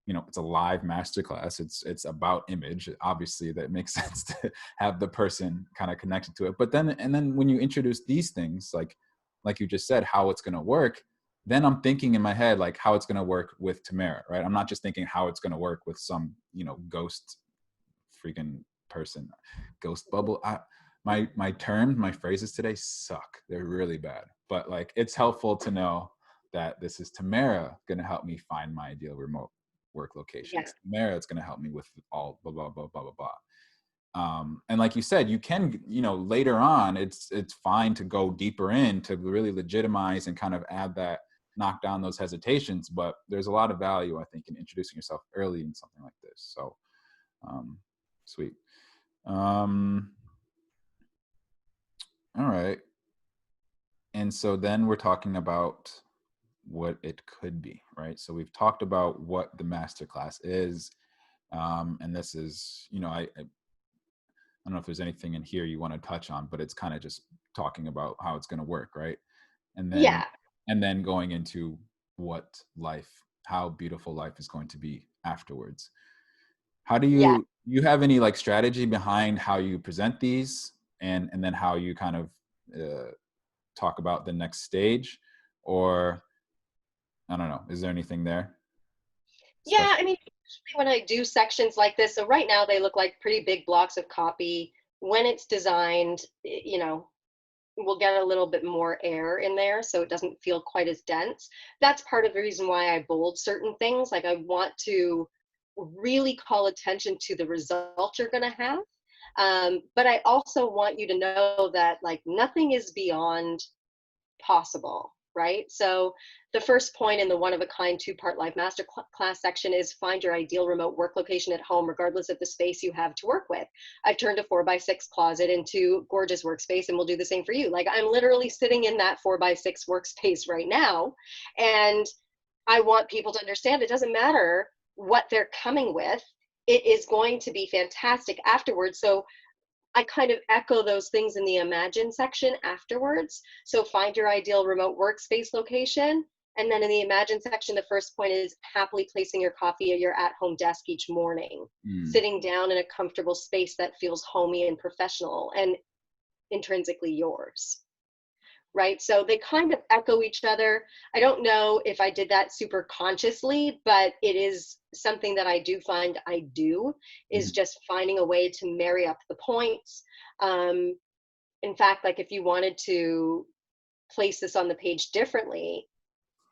it's a live masterclass. It's about image. Obviously, that makes sense to have the person kind of connected to it. But then when you introduce these things, like you just said, how it's going to work, then I'm thinking in my head like how it's going to work with Tamara, right? I'm not just thinking how it's going to work with some ghost freaking person, ghost bubble. My phrases today suck. They're really bad. But like it's helpful to know that this is Tamara going to help me find my ideal remote work location. Yeah. It's Tamara that's going to help me with all blah blah blah blah blah blah. And like you said, you can, later on, it's fine to go deeper in to really legitimize and kind of add that, knock down those hesitations. But there's a lot of value, I think, in introducing yourself early in something like this. So, sweet. All right. And so then we're talking about what it could be, right? So we've talked about what the masterclass is. And this is, I don't know if there's anything in here you want to touch on, but it's kind of just talking about how it's going to work, right? And then Yeah. and then going into how beautiful life is going to be afterwards. How do Yeah. you have any like strategy behind how you present these, and then how you kind of talk about the next stage? Or I don't know, is there anything there Yeah. special? I mean, usually when I do sections like this, so right now they look like pretty big blocks of copy. When it's designed, we'll get a little bit more air in there so it doesn't feel quite as dense. That's part of the reason why I bold certain things. Like, I want to really call attention to the result you're going to have. But I also want you to know that, like, nothing is beyond possible, right? So the first point in the one of a kind two-part live master class section is find your ideal remote work location at home, regardless of the space you have to work with. I've turned a 4x6 closet into gorgeous workspace, and we'll do the same for you. Like, I'm literally sitting in that 4x6 workspace right now. And I want people to understand it doesn't matter what they're coming with. it is going to be fantastic afterwards. So I kind of echo those things in the imagine section afterwards. So find your ideal remote workspace location. And then in the imagine section, the first point is happily placing your coffee at your at-home desk each morning, Mm. sitting down in a comfortable space that feels homey and professional and intrinsically yours. Right? So they kind of echo each other. I don't know if I did that super consciously, but it is something that I do find I do, is Mhm. just finding a way to marry up the points. Um, in fact, like if you wanted to place this on the page differently,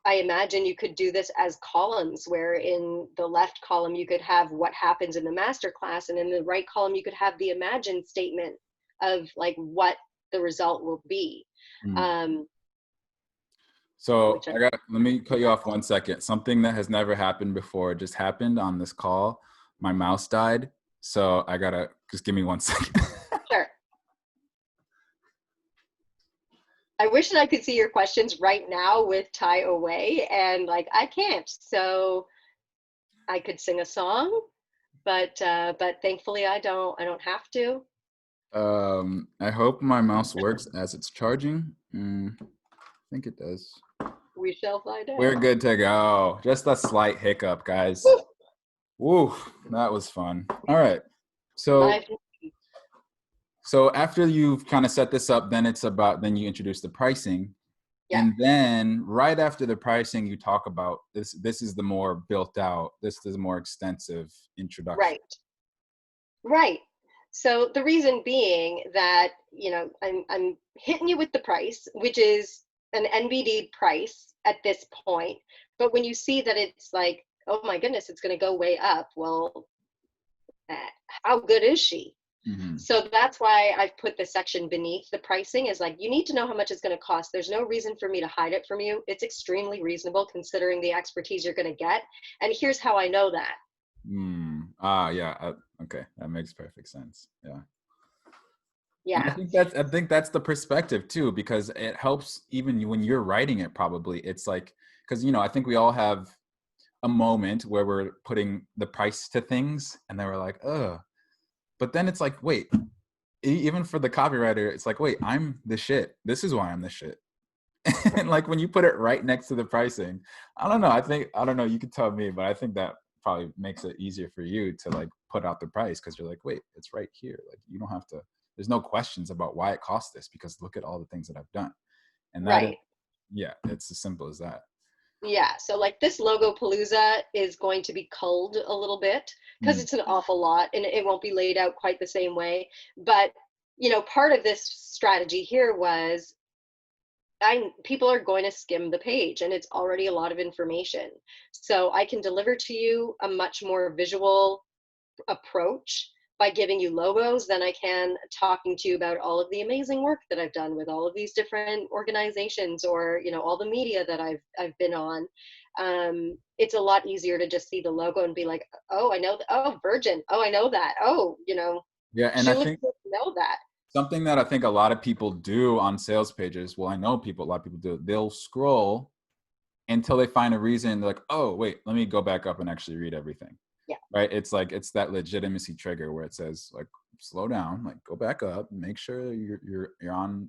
I imagine you could do this as columns, where in the left column you could have what happens in the master class, and in the right column you could have the imagine statement of like what the result will be. Mm. Um, So which I let me cut you off 1 second. Something that has never happened before just happened on this call. My mouse died. So I gotta just give me 1 second. Sure. I wish that I could see your questions right now with Ty away, and like I can't. So I could sing a song, but thankfully I don't have to. I hope my mouse works as it's charging. I think it does. We shall find We're out. good to go. Just a slight hiccup, guys. Woo! Woo, that was fun. All right. So Live. so after you've kind of set this up, then you introduce the pricing. Yeah. And then right after the pricing, you talk about this. This is the more built out, this is the more extensive introduction. Right. Right. So the reason being that, I'm hitting you with the price, which is an NBD price at this point. But when you see that it's like, oh my goodness, it's going to go way up. Well, uh, how good is she? Mm-hmm. So that's why I've put the section beneath the pricing, is like, you need to know how much it's going to cost. There's no reason for me to hide it from you. It's extremely reasonable considering the expertise you're going to get. And here's how I know that. Yeah. Okay, that makes perfect sense. Yeah. And Yeah. I think that's the perspective too, because it helps even when you're writing it. Probably it's like, because I think we all have a moment where we're putting the price to things, and then we're like, ugh. But then it's like, wait, even for the copywriter, it's like, wait, I'm the shit. This is why I'm the shit. And like when you put it right next to the pricing, I don't know. I don't know. You can tell me, but I think that probably makes it easier for you to like put out the price, because you're like, wait, it's right here. Like you don't have to. There's no questions about why it costs this, because look at all the things that I've done, and that is, Right. yeah, it's as simple as that. Yeah, so like this logo palooza is going to be culled a little bit because Mm, it's an awful lot and it won't be laid out quite the same way. But, part of this strategy here was people are going to skim the page and it's already a lot of information. So I can deliver to you a much more visual approach by giving you logos than I can talking to you about all of the amazing work that I've done with all of these different organizations, or all the media that I've been on. It's a lot easier to just see the logo and be like, oh, I know. Oh, Virgin. Oh, I know that. Oh, yeah, and I Julie, think know that. something that I think a lot of people do on sales pages. Well, I know a lot of people do. They'll scroll until they find a reason. They're like, oh, wait, let me go back up and actually read everything. Yeah. Right. It's like, it's that legitimacy trigger where it says like, slow down, like go back up, make sure you're on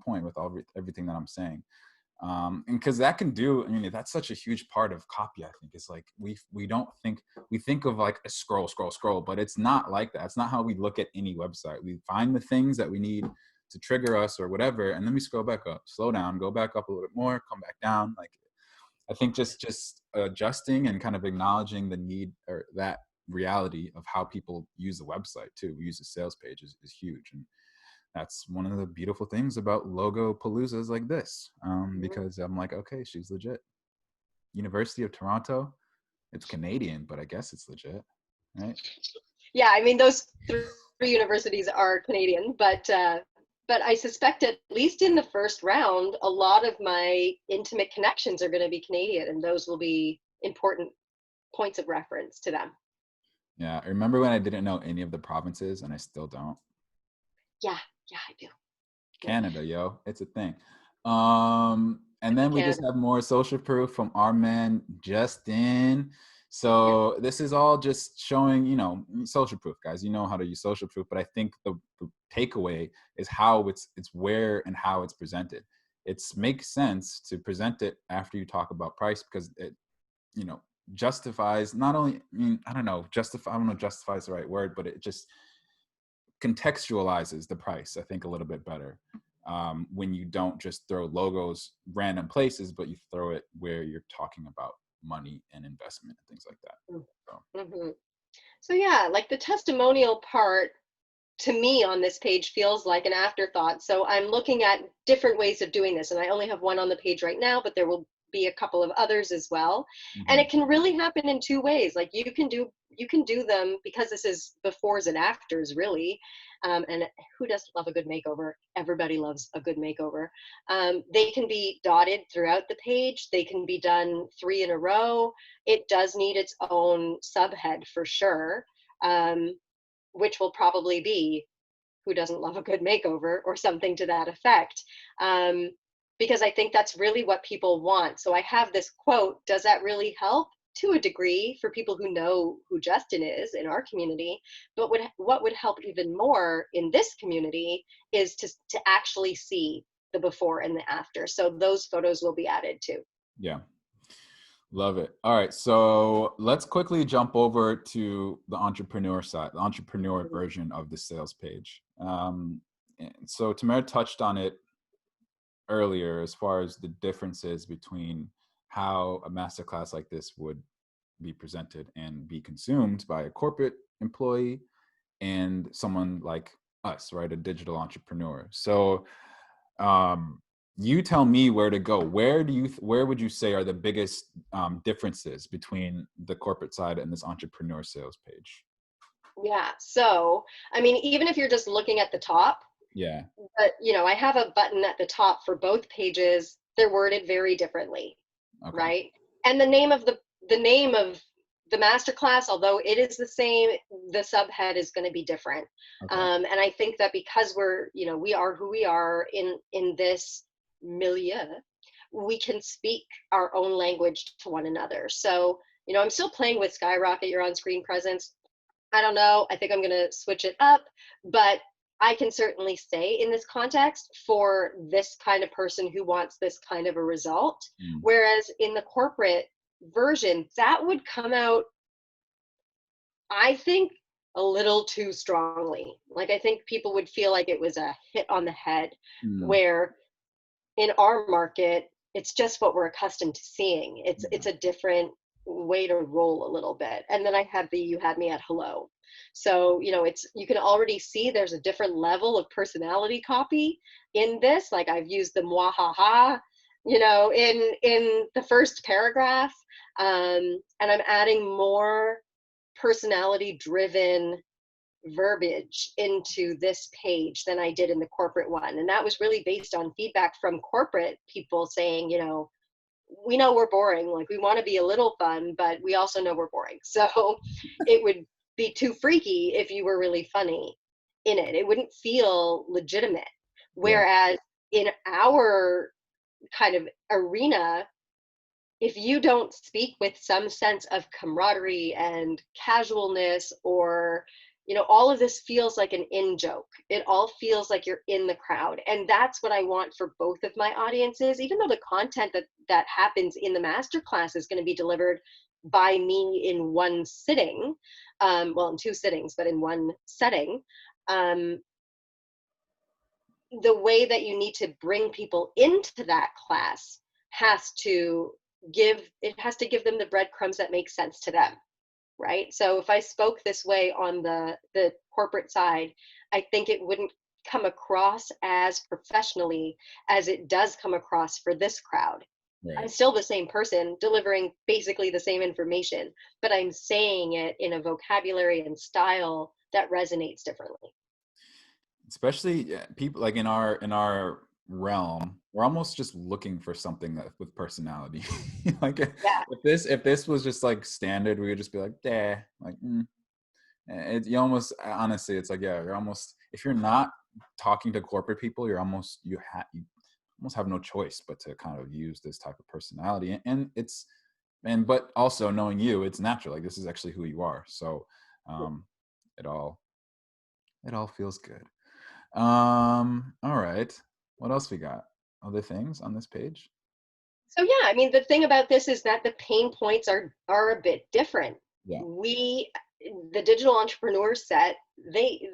point with everything that I'm saying. And because that can do, I mean, that's such a huge part of copy. I think is like, we think of like a scroll, but it's not like that. It's not how we look at any website. We find the things that we need to trigger us or whatever, and then we scroll back up, slow down, go back up a little bit more, come back down. Like, I think just adjusting and kind of acknowledging the need, or that reality of how people use the website too, use the sales page is huge. And that's one of the beautiful things about logo paloozas like this, because I'm like, okay, she's legit. University of Toronto, it's Canadian, but I guess it's legit, right? Yeah, I mean those three universities are Canadian, but I suspect at least in the first round, a lot of my intimate connections are going to be Canadian, and those will be important points of reference to them. Yeah, I remember when I didn't know any of the provinces, and I still don't. Yeah, yeah, I do. Yeah, Canada, yo, it's a thing. And then we just Canada. have more social proof from our man Justin. So this is all just showing, social proof, guys. You know how to use social proof, but I think the takeaway is how it's where and how it's presented. It makes sense to present it after you talk about price, because it, justifies not only, I don't know, justify is the right word, but it just contextualizes the price, I think, a little bit better. When you don't just throw logos random places, but you throw it where you're talking about money and investment and things like that. So. Mm-hmm. So yeah, like the testimonial part to me on this page feels like an afterthought. So I'm looking at different ways of doing this, and I only have one on the page right now, but there will be a couple of others as well. And Mm-hmm. it can really happen in two ways. Like you can do them, because this is befores and afters really. And who doesn't love a good makeover? Everybody loves a good makeover. They can be dotted throughout the page. They can be done 3 in a row. It does need its own subhead for sure. Which will probably be "Who doesn't love a good makeover?" or something to that effect. Um, because I think that's really what people want. So I have this quote. Does that really help? To a degree, for people who know who Justin is in our community. But what would help even more in this community is to actually see the before and the after. So those photos will be added too. Yeah. Love it. All right. So let's quickly jump over to the entrepreneur side, the entrepreneur version of the sales page. And so Tamara touched on it earlier as far as the differences between how a masterclass like this would be presented and be consumed by a corporate employee and someone like us, right? A digital entrepreneur. So um, you tell me where to go. Where would you say are the biggest differences between the corporate side and this entrepreneur sales page? Yeah. So, I mean, even if you're just looking at the top, Yeah. but I have a button at the top for both pages. They're worded very differently, Okay. right? And the name of the masterclass, although it is the same, the subhead is going to be different. Okay. And I think that because we are who we are in this milieu, we can speak our own language to one another. So, I'm still playing with Skyrocket, your on-screen presence. I don't know. I think I'm going to switch it up, but I can certainly say in this context for this kind of person who wants this kind of a result. Mm. Whereas in the corporate version, that would come out, I think, a little too strongly. Like, I think people would feel like it was a hit on the head, Mm. where in our market, it's just what we're accustomed to seeing. Yeah. It's a different way to roll a little bit. And then I had the "You had me at hello." So, it's you can already see there's a different level of personality copy in this. Like I've used the "mwahaha," in the first paragraph. And I'm adding more personality driven verbiage into this page than I did in the corporate one. And that was really based on feedback from corporate people saying, we know we're boring. Like, we want to be a little fun, but we also know we're boring. So it would be too freaky if you were really funny in it. It wouldn't feel legitimate. Yeah. Whereas in our kind of arena, if you don't speak with some sense of camaraderie and casualness, or all of this feels like an in joke, it all feels like you're in the crowd. And that's what I want for both of my audiences. Even though the content that happens in the masterclass is going to be delivered by me in one sitting, well, in two sittings, but in one setting, um, the way that you need to bring people into that class has to has to give them the breadcrumbs that make sense to them, right? So if I spoke this way on the corporate side, I think it wouldn't come across as professionally as it does come across for this crowd. I'm Right. still the same person delivering basically the same information, but I'm saying it in a vocabulary and style that resonates differently. Especially people like in our realm, we're almost just looking for something that with personality. Like Yeah. if this was just like standard, we would just be like, like you almost honestly, it's like, yeah, you're almost, if you're not talking to corporate people, you almost have no choice but to kind of use this type of personality, and it's but also knowing you, it's natural. Like this is actually who you are. So it all feels good. All right. What else we got? Other things on this page? So yeah, I mean, the thing about this is that the pain points are a bit different. Yeah. We, the digital entrepreneur set, they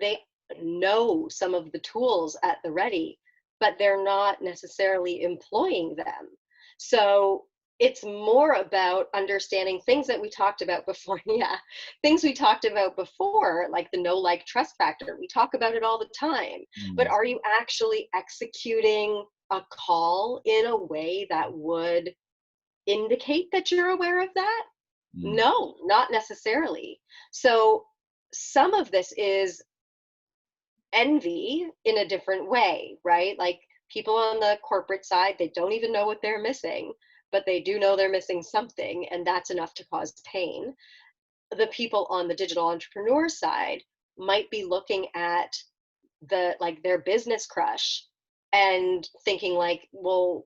know some of the tools at the ready, but they're not necessarily employing them. So it's more about understanding things that we talked about before. Yeah, things we talked about before, like the know, like, trust factor. We talk about it all the time, but Mm. are you actually executing a call in a way that would indicate that you're aware of that? Mm. No, not necessarily. So some of this is envy in a different way, right? Like people on the corporate side, they don't even know what they're missing, but they do know they're missing something, and that's enough to cause pain. The people on the digital entrepreneur side might be looking at their business crush and thinking like, well,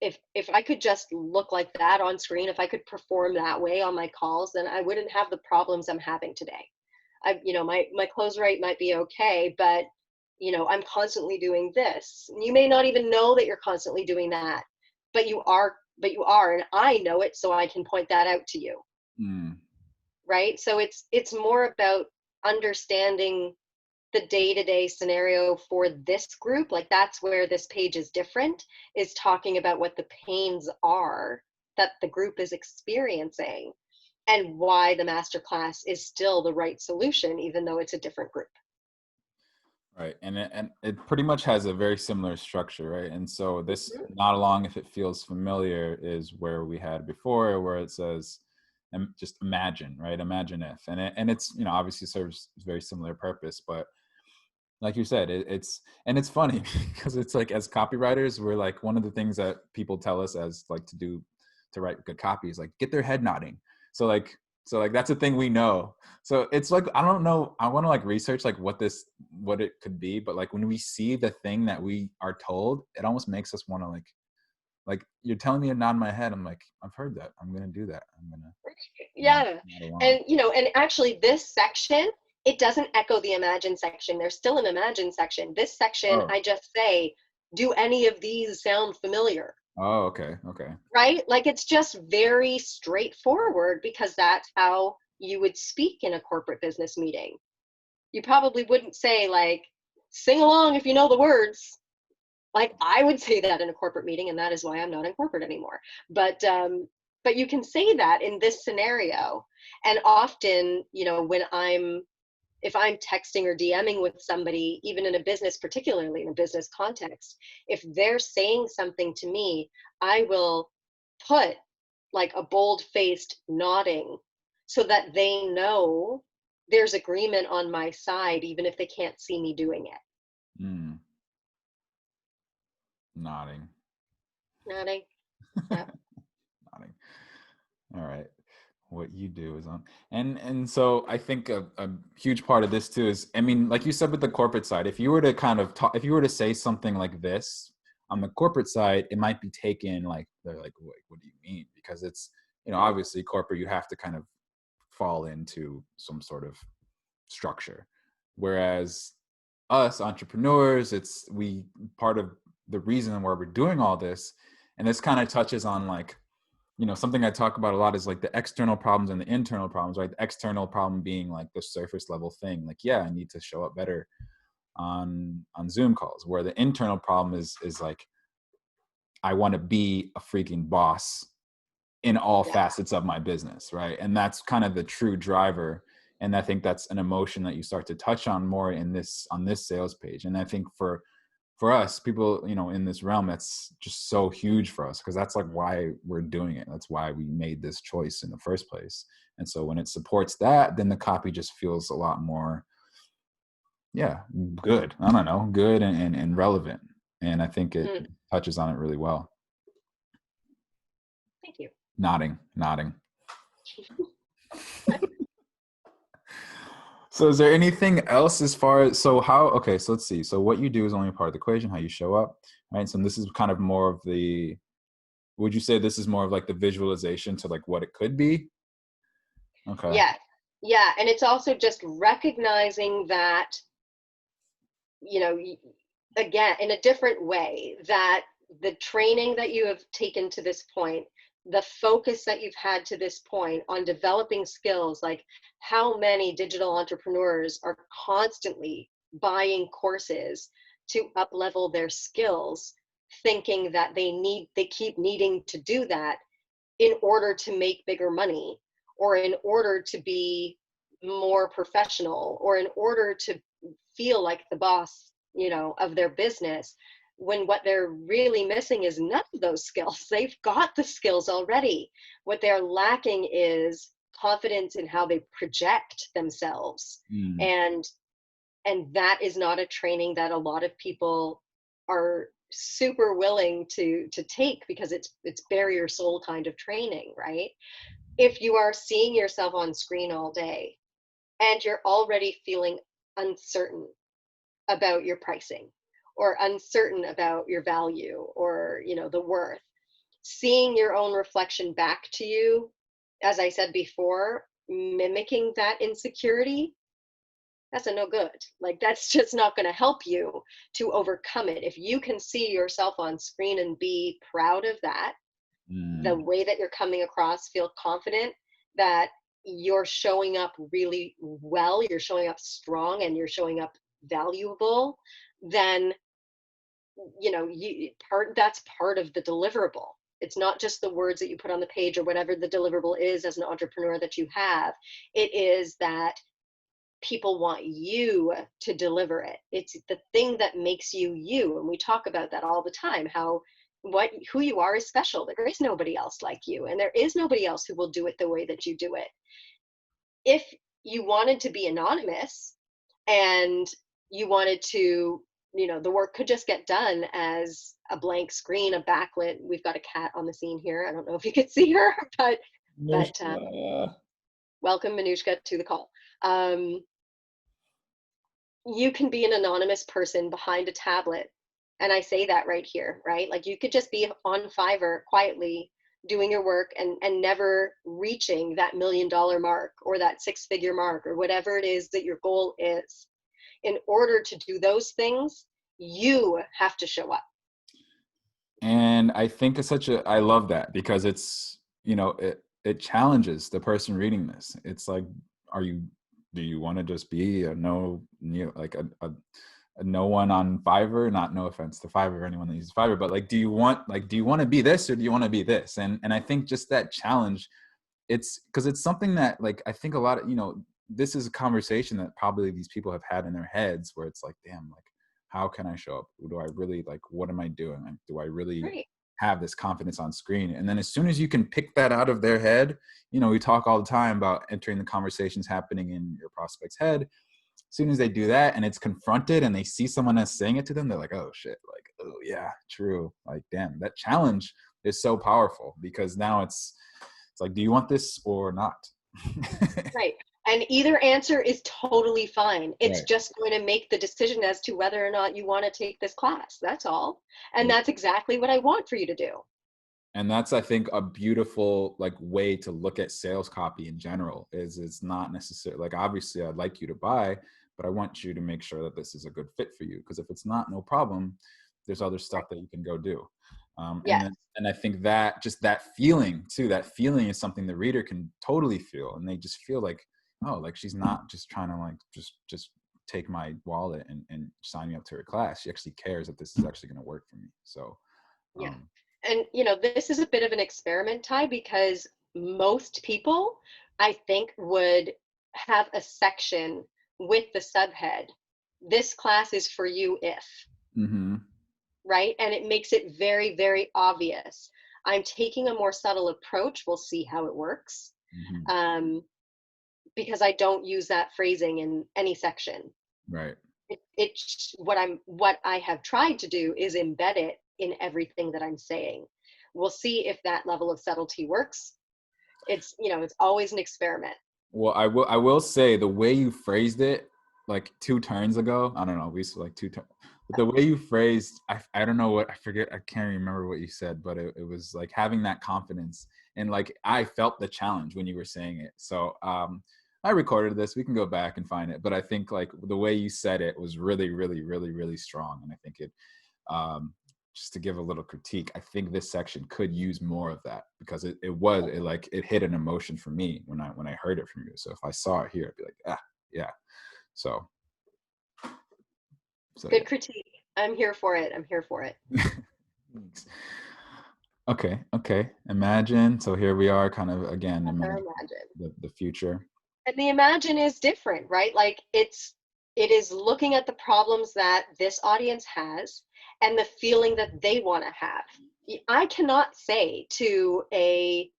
if I could just look like that on screen, if I could perform that way on my calls, then I wouldn't have the problems I'm having today. My close rate might be okay, but I'm constantly doing this. You may not even know that you're constantly doing that, but you are, and I know it, so I can point that out to you, Mm. right? So it's more about understanding the day-to-day scenario for this group. Like that's where this page is different, is talking about what the pains are that the group is experiencing and why the masterclass is still the right solution even though it's a different group. Right. And it pretty much has a very similar structure, right? And so this Mhm. not along if it feels familiar is where we had before, where it says just imagine, right? Imagine if. And it's, obviously serves a very similar purpose, but like you said, it's funny because it's like as copywriters, we're like one of the things that people tell us as like to write good copy is like get their head nodding. So like that's a thing we know. So it's like I don't know. I want to like research like what it could be, but like when we see the thing that we are told, it almost makes us want to like you're telling me to nod my head. I'm like I've heard that. I'm gonna do that. I'm gonna Yeah. nod along. And actually this section, it doesn't echo the imagine section. There's still an imagine section. This section, Oh. I just say, do any of these sound familiar? Oh. Okay. Okay. Right? Like it's just very straightforward because that's how you would speak in a corporate business meeting. You probably wouldn't say like, sing along if you know the words. Like I would say that in a corporate meeting, and that is why I'm not in corporate anymore. But you can say that in this scenario. And often, when if I'm texting or DMing with somebody, even in a business, particularly in a business context, if they're saying something to me, I will put like a bold faced nodding so that they know there's agreement on my side, even if they can't see me doing it. Mm, nodding. Nodding. Yeah. Nodding. All right. What you do is on, and so I think a huge part of this too is, I mean, like you said with the corporate side, if you were to kind of talk, if you were to say something like this on the corporate side, it might be taken like they're like, what do you mean? Because it's, obviously corporate, you have to kind of fall into some sort of structure, whereas us entrepreneurs, it's we part of the reason why we're doing all this, and this kind of touches on like something I talk about a lot is like the external problems and the internal problems, right? The external problem being like the surface level thing, like, yeah, I need to show up better on Zoom calls, where the internal problem is like, I want to be a freaking boss in all Yeah. facets of my business, right? And that's kind of the true driver. And I think that's an emotion that you start to touch on more on this sales page. And I think for us people in this realm, that's just so huge for us because that's like why we're doing it. That's why we made this choice in the first place. And so when it supports that, then the copy just feels a lot more, yeah, good. I don't know, good and relevant. And I think it Mm, touches on it really well. thank you. Nodding. So is there anything else as far as, okay, so let's see. So what you do is only a part of the equation, how you show up, right? So this is kind of more of the Would you say this is more of like the visualization to like what it could be? Okay. Yeah. Yeah. And it's also just recognizing that, you know, again, in a different way, that the training that you have taken to this point, the focus that you've had to this point on developing skills, like how many digital entrepreneurs are constantly buying courses to up level their skills, thinking that they keep needing to do that in order to make bigger money, or in order to be more professional, or in order to feel like the boss, of their business, when what they're really missing is none of those skills. They've got the skills already. What they're lacking is confidence in how they project themselves. Mm. And and that is not a training that a lot of people are super willing to take, because it's barrier soul kind of training, right? If you are seeing yourself on screen all day and you're already feeling uncertain about your pricing, or uncertain about your value, or the worth, seeing your own reflection back to you, as I said before, mimicking that insecurity, that's a no good. Like, that's just not going to help you to overcome it. If you can see yourself on screen and be proud of that, the Mm. way that you're coming across, feel confident that you're showing up really well, you're showing up strong, and you're showing up valuable, then that's part of the deliverable. It's not just the words that you put on the page, or whatever the deliverable is as an entrepreneur that you have. It is that people want you to deliver it. It's the thing that makes you you. And we talk about that all the time, how who you are is special. There is nobody else like you, and there is nobody else who will do it the way that you do it. If you wanted to be anonymous, and you wanted to, the work could just get done as a blank screen, a backlit. We've got a cat on the scene here. I don't know if you could see her, but welcome Manushka to the call. um, you can be an anonymous person behind a tablet. And I say that right here, right? Like, you could just be on Fiverr quietly doing your work, and never reaching that $1 million mark, or that 6-figure mark, or whatever it is that your goal is. In order to do those things, you have to show up. And I think I love that, because it's, it challenges the person reading this. It's like, do you want to just be a like a no one on Fiverr? Not, no offense to Fiverr or anyone that uses Fiverr, but like, do you want to be this, or do you want to be this? And I think just that challenge, it's because it's something that, like, I think a lot of, this is a conversation that probably these people have had in their heads, where it's like, damn, like, how can I show up? Do I really, like, what am I doing? Like, do I really Right. have this confidence on screen? And then as soon as you can pick that out of their head, we talk all the time about entering the conversations happening in your prospect's head. As soon as they do that and it's confronted, and they see someone else saying it to them, they're like, oh shit, like, oh yeah, true. Like, damn, that challenge is so powerful, because now it's like, do you want this or not? Right. And either answer is totally fine. It's Right. just going to make the decision as to whether or not you want to take this class. That's all. And Yeah. that's exactly what I want for you to do. And that's, I think, a beautiful, like, way to look at sales copy in general. Is it's not necessarily like, obviously I'd like you to buy, but I want you to make sure that this is a good fit for you. Because if it's not, no problem, there's other Right. stuff that you can go do. Yeah. And I think that just that feeling too, that feeling is something the reader can totally feel, and they just feel like, oh, like, she's not just trying to, like, just take my wallet and sign me up to her class. She actually cares that this is actually going to work for me. So Yeah. um, And, this is a bit of an experiment, Ty, because most people, I think, would have a section with the subhead, "This class is for you if," mhm, right? And it makes it very, very obvious. I'm taking a more subtle approach. We'll see how it works. mhm, Um, because I don't use that phrasing in any section. right. What I have tried to do is embed it in everything that I'm saying. We'll see if that level of subtlety works. It's always an experiment. Well, I will say, the way you phrased it, like 2 turns ago, I don't know, we used to like the way you phrased, I don't know what, I forget, I can't remember what you said, but it was like having that confidence, and like I felt the challenge when you were saying it. So I recorded this, we can go back and find it, but I think like the way you said it was really, really, really, really strong. And I think it, just to give a little critique, I think this section could use more of that, because it hit an emotion for me when I heard it from you. So if I saw it here, I'd be like, yeah. So Good yeah. critique. I'm here for it. I'm here for it. Okay. Imagine. So here we are, kind of again, imagine Imagine. the future. And the imagine is different, right? Like it is looking at the problems that this audience has and the feeling that they want to have. I cannot say to a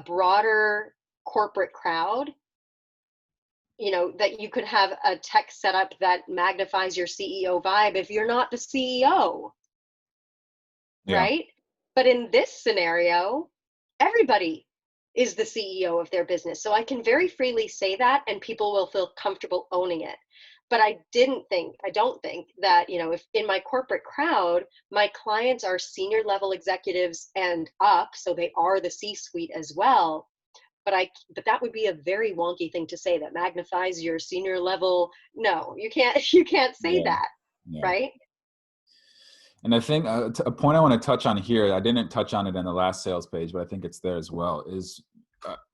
broader corporate crowd, that you could have a tech setup that magnifies your CEO vibe if you're not the CEO, Yeah. right? But in this scenario, everybody is the CEO of their business. So I can very freely say that and people will feel comfortable owning it. But I don't think that, if in my corporate crowd, my clients are senior level executives and up, so they are the C-suite as well. But that would be a very wonky thing to say that magnifies your senior level. No, you can't say Yeah. that, Yeah. right? And I think a point I want to touch on here, I didn't touch on it in the last sales page, but I think it's there as well, is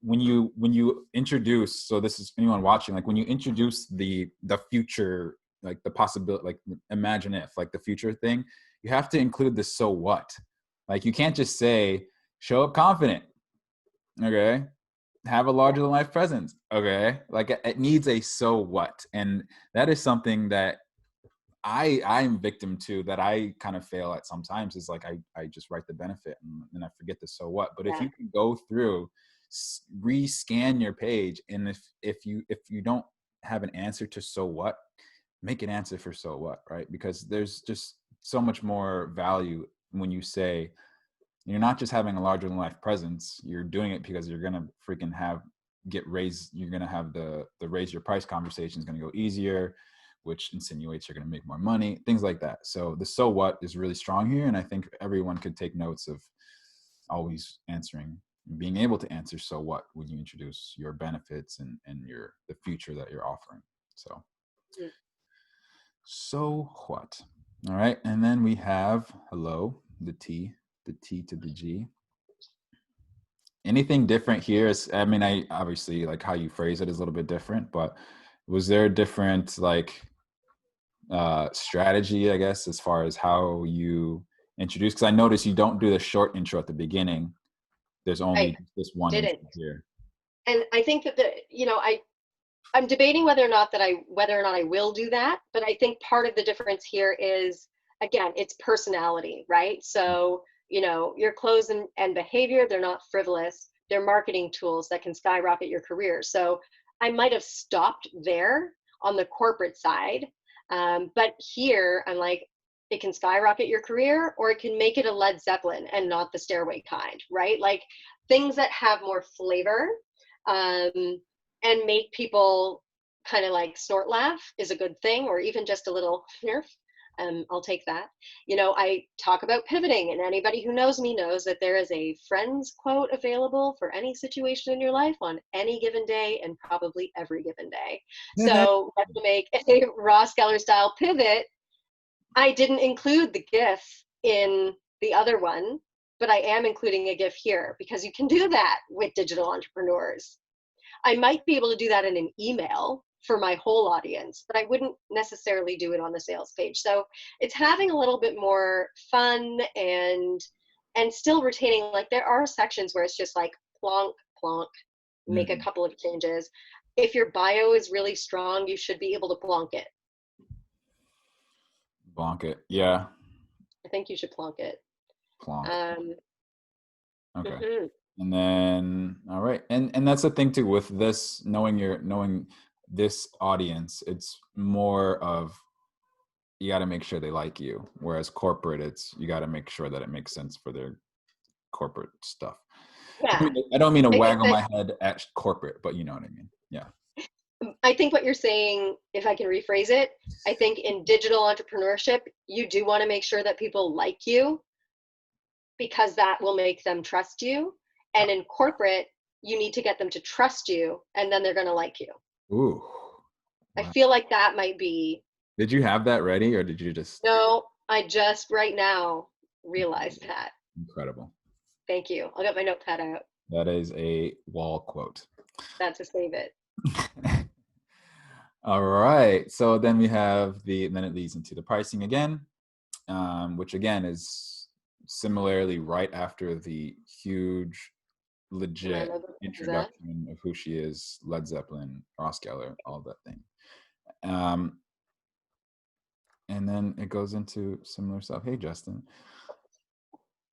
when you introduce, so this is anyone watching, like when you introduce the future, like the possibility, like imagine if, like the future thing, you have to include the so what. Like you can't just say, show up confident, okay? Have a larger than life presence, okay? Like it needs a so what. And that is something that I'm victim to, that I kind of fail at sometimes, is like I just write the benefit and I forget the so what. But if Yeah. you can go through, rescan your page, and if you don't have an answer to so what, make an answer for so what, right? Because there's just so much more value when you say, you're not just having a larger than life presence, you're doing it because you're gonna freaking get raised. You're gonna have the raise your price conversation is gonna go easier, which insinuates you're gonna make more money, things like that. So the so what is really strong here, and I think everyone could take notes of always answering, being able to answer so what when you introduce your benefits and the future that you're offering. So what? All right, and then we have hello, the T to the G. Anything different here? I mean, I obviously, like how you phrase it is a little bit different, but was there a different like strategy, I guess, as far as how you introduce? Because I noticed you don't do the short intro at the beginning. There's I only this one did intro it. here. And I think that I'm debating whether or not I will do that, but I think part of the difference here is, again, it's personality, right? So, your clothes and behavior, they're not frivolous. They're marketing tools that can skyrocket your career. So I might have stopped there on the corporate side. But here I'm like, it can skyrocket your career or it can make it a Led Zeppelin and not the Stairway kind, right? Like things that have more flavor. Um, and make people kind of like snort laugh is a good thing, or even just a little nerf. I'll take that. I talk about pivoting, and anybody who knows me knows that there is a Friends quote available for any situation in your life on any given day and probably every given day. So to make a Ross Geller style pivot, I didn't include the GIF in the other one, but I am including a GIF here because you can do that with digital entrepreneurs. I might be able to do that in an email for my whole audience, but I wouldn't necessarily do it on the sales page. So it's having a little bit more fun and still retaining, like there are sections where it's just like plonk, plonk, make a couple of changes. If your bio is really strong, you should be able to plonk it. Plonk it. Yeah. I think you should plonk it. Plonk. Okay. Mm-hmm. And then, all right. And that's the thing too, with this, knowing this audience, it's more of, you got to make sure they like you. Whereas corporate, you got to make sure that it makes sense for their corporate stuff. Yeah. I don't mean to I think waggle that my head at corporate, but you know what I mean. Yeah. I think what you're saying, if I can rephrase it, I think in digital entrepreneurship, you do want to make sure that people like you because that will make them trust you. And in corporate, you need to get them to trust you and then they're going to like you. Ooh. I Wow. feel like that might be. Did you have that ready or did you just No, I just right now realized that. incredible? Thank you. I'll get my notepad out. That is a wall quote. That's to save it. All right. So then we have then it leads into the pricing again, which again is similarly right after the huge, legit Tamara Glick. introduction of who she is, Led Zeppelin, Ross Geller, all that thing. Um, and then it goes into similar stuff. Hey, Justin.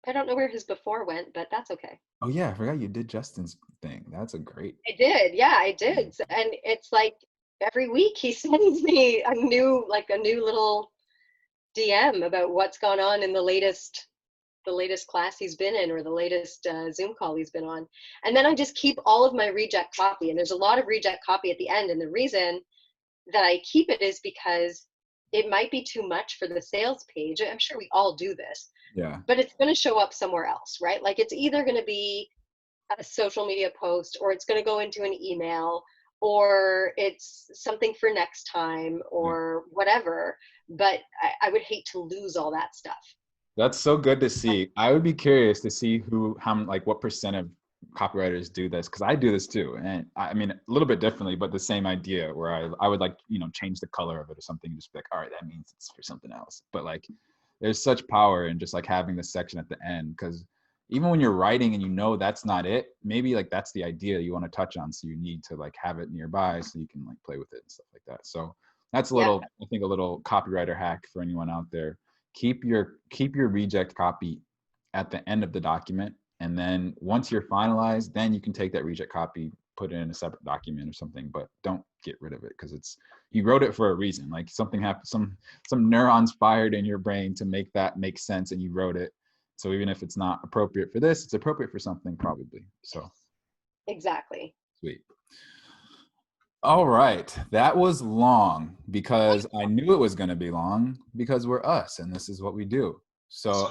I don't know where his before went, but that's okay. Oh yeah, I forgot you did Justin's thing. That's a great. I did. Yeah, I did. And it's like every week he sends me a new little DM about what's gone on in the latest class he's been in or the latest Zoom call he's been on. And then I just keep all of my reject copy. And there's a lot of reject copy at the end. And the reason that I keep it is because it might be too much for the sales page. I'm sure we all do this, Yeah. but it's going to show up somewhere else, right? Like it's either going to be a social media post or it's going to go into an email or it's something for next time Yeah. or whatever. But I would hate to lose all that stuff. That's so good to see. I would be curious to see what percent of copywriters do this, because I do this too, and I mean a little bit differently, but the same idea where I would change the color of it or something, and just be like, all right, that means it's for something else. But like, there's such power in just like having this section at the end, because even when you're writing and that's not it, maybe like that's the idea you want to touch on, so you need to like have it nearby so you can like play with it and stuff like that. So that's Yeah, I think a little copywriter hack for anyone out there. Keep your reject copy at the end of the document, and then once you're finalized, then you can take that reject copy, put it in a separate document or something, but don't get rid of it, because you wrote it for a reason. Like something happened, some neurons fired in your brain to make that make sense, and you wrote it. So even if it's not appropriate for this, it's appropriate for something probably. So exactly. sweet. All right. That was long because I knew it was going to be long, because we're us and this is what we do. So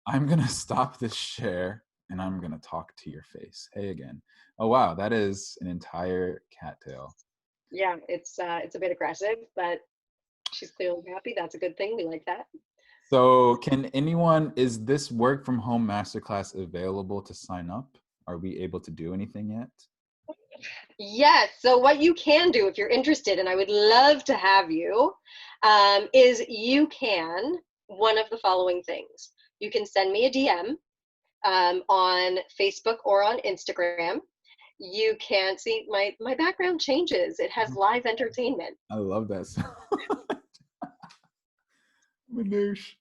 I'm going to stop this share and I'm going to talk to your face. Hey again. Oh, wow. That is an entire cattail. Yeah, it's a bit aggressive, but she's clearly happy. That's a good thing. We like that. So is this work from home masterclass available to sign up? Are we able to do anything yet? Yes. So what you can do if you're interested, and I would love to have you, is you can one of the following things. You can send me a DM on Facebook or on Instagram. You can see my background changes. It has live entertainment. I love that. Manouche.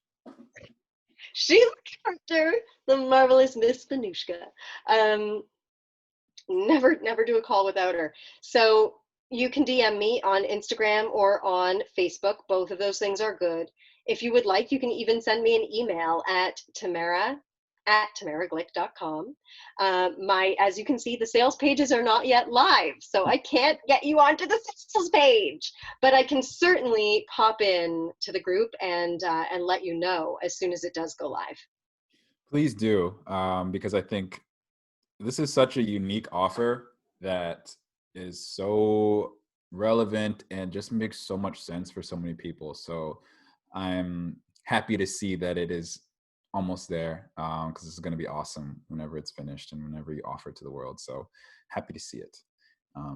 She's the character, the marvelous Miss Venushka. Um, never do a call without her. So you can DM me on Instagram or on Facebook. Both of those things are good. If you would like, you can even send me an email at tamaraglick.com. As you can see, the sales pages are not yet live, so I can't get you onto the sales page, but I can certainly pop in to the group and let you know as soon as it does go live. Please do, because I think this is such a unique offer that is so relevant and just makes so much sense for so many people. So I'm happy to see that it is almost there, because this is going to be awesome whenever it's finished and whenever you offer it to the world. So happy to see it.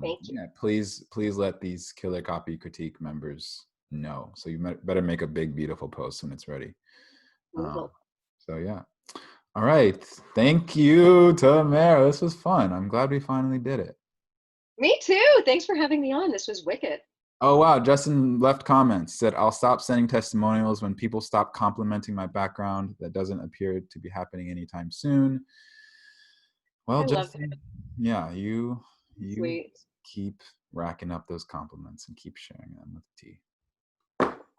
Thank you. Yeah, please let these Killer Copy Critique members know. So you better make a big, beautiful post when it's ready. So yeah. All right. Thank you, Tamara. This was fun. I'm glad we finally did it. Me too. Thanks for having me on. This was wicked. Oh, wow. Justin left comments, said, I'll stop sending testimonials when people stop complimenting my background. That doesn't appear to be happening anytime soon. Well, I love Justin, yeah, you Sweet. keep racking up those compliments and keep sharing them with T.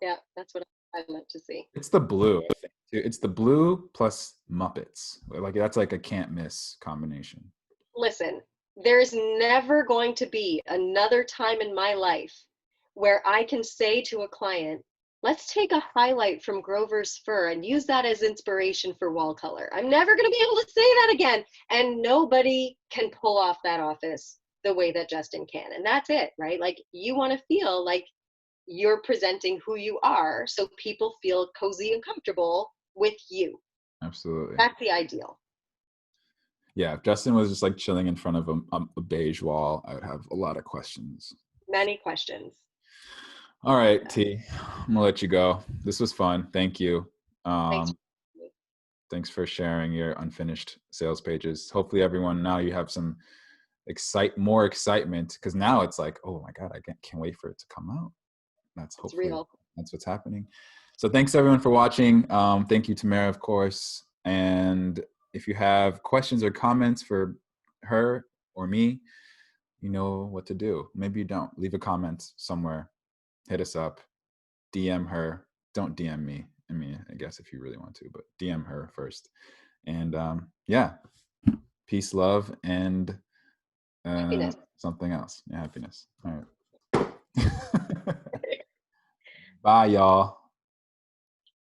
Yeah, that's what I meant to see. It's the blue, I think, too. It's the blue plus Muppets. Like that's like a can't miss combination. Listen, There's never going to be another time in my life where I can say to a client, let's take a highlight from Grover's fur and use that as inspiration for wall color. I'm never going to be able to say that again. And nobody can pull off that office the way that Justin can. And that's it, right? Like, you want to feel like you're presenting who you are so people feel cozy and comfortable with you. Absolutely. That's the ideal. Yeah, if Justin was just like chilling in front of a beige wall, I would have a lot of questions. Many questions. All right, T, I'm gonna let you go. This was fun. Thank you. Thanks. Thanks for sharing your unfinished sales pages. Hopefully, everyone now you have some more excitement, because now it's like, oh my god, I can't wait for it to come out. That's It's hopefully real. that's what's happening. So thanks everyone for watching. Thank you, Tamara, of course. And if you have questions or comments for her or me, you know what to do. Maybe you don't. Leave a comment somewhere. Hit us up. DM her. Don't DM me. I mean, I guess if you really want to, but DM her first. And yeah, peace, love, and Happiness. something else. Yeah, happiness. All right. Bye, y'all.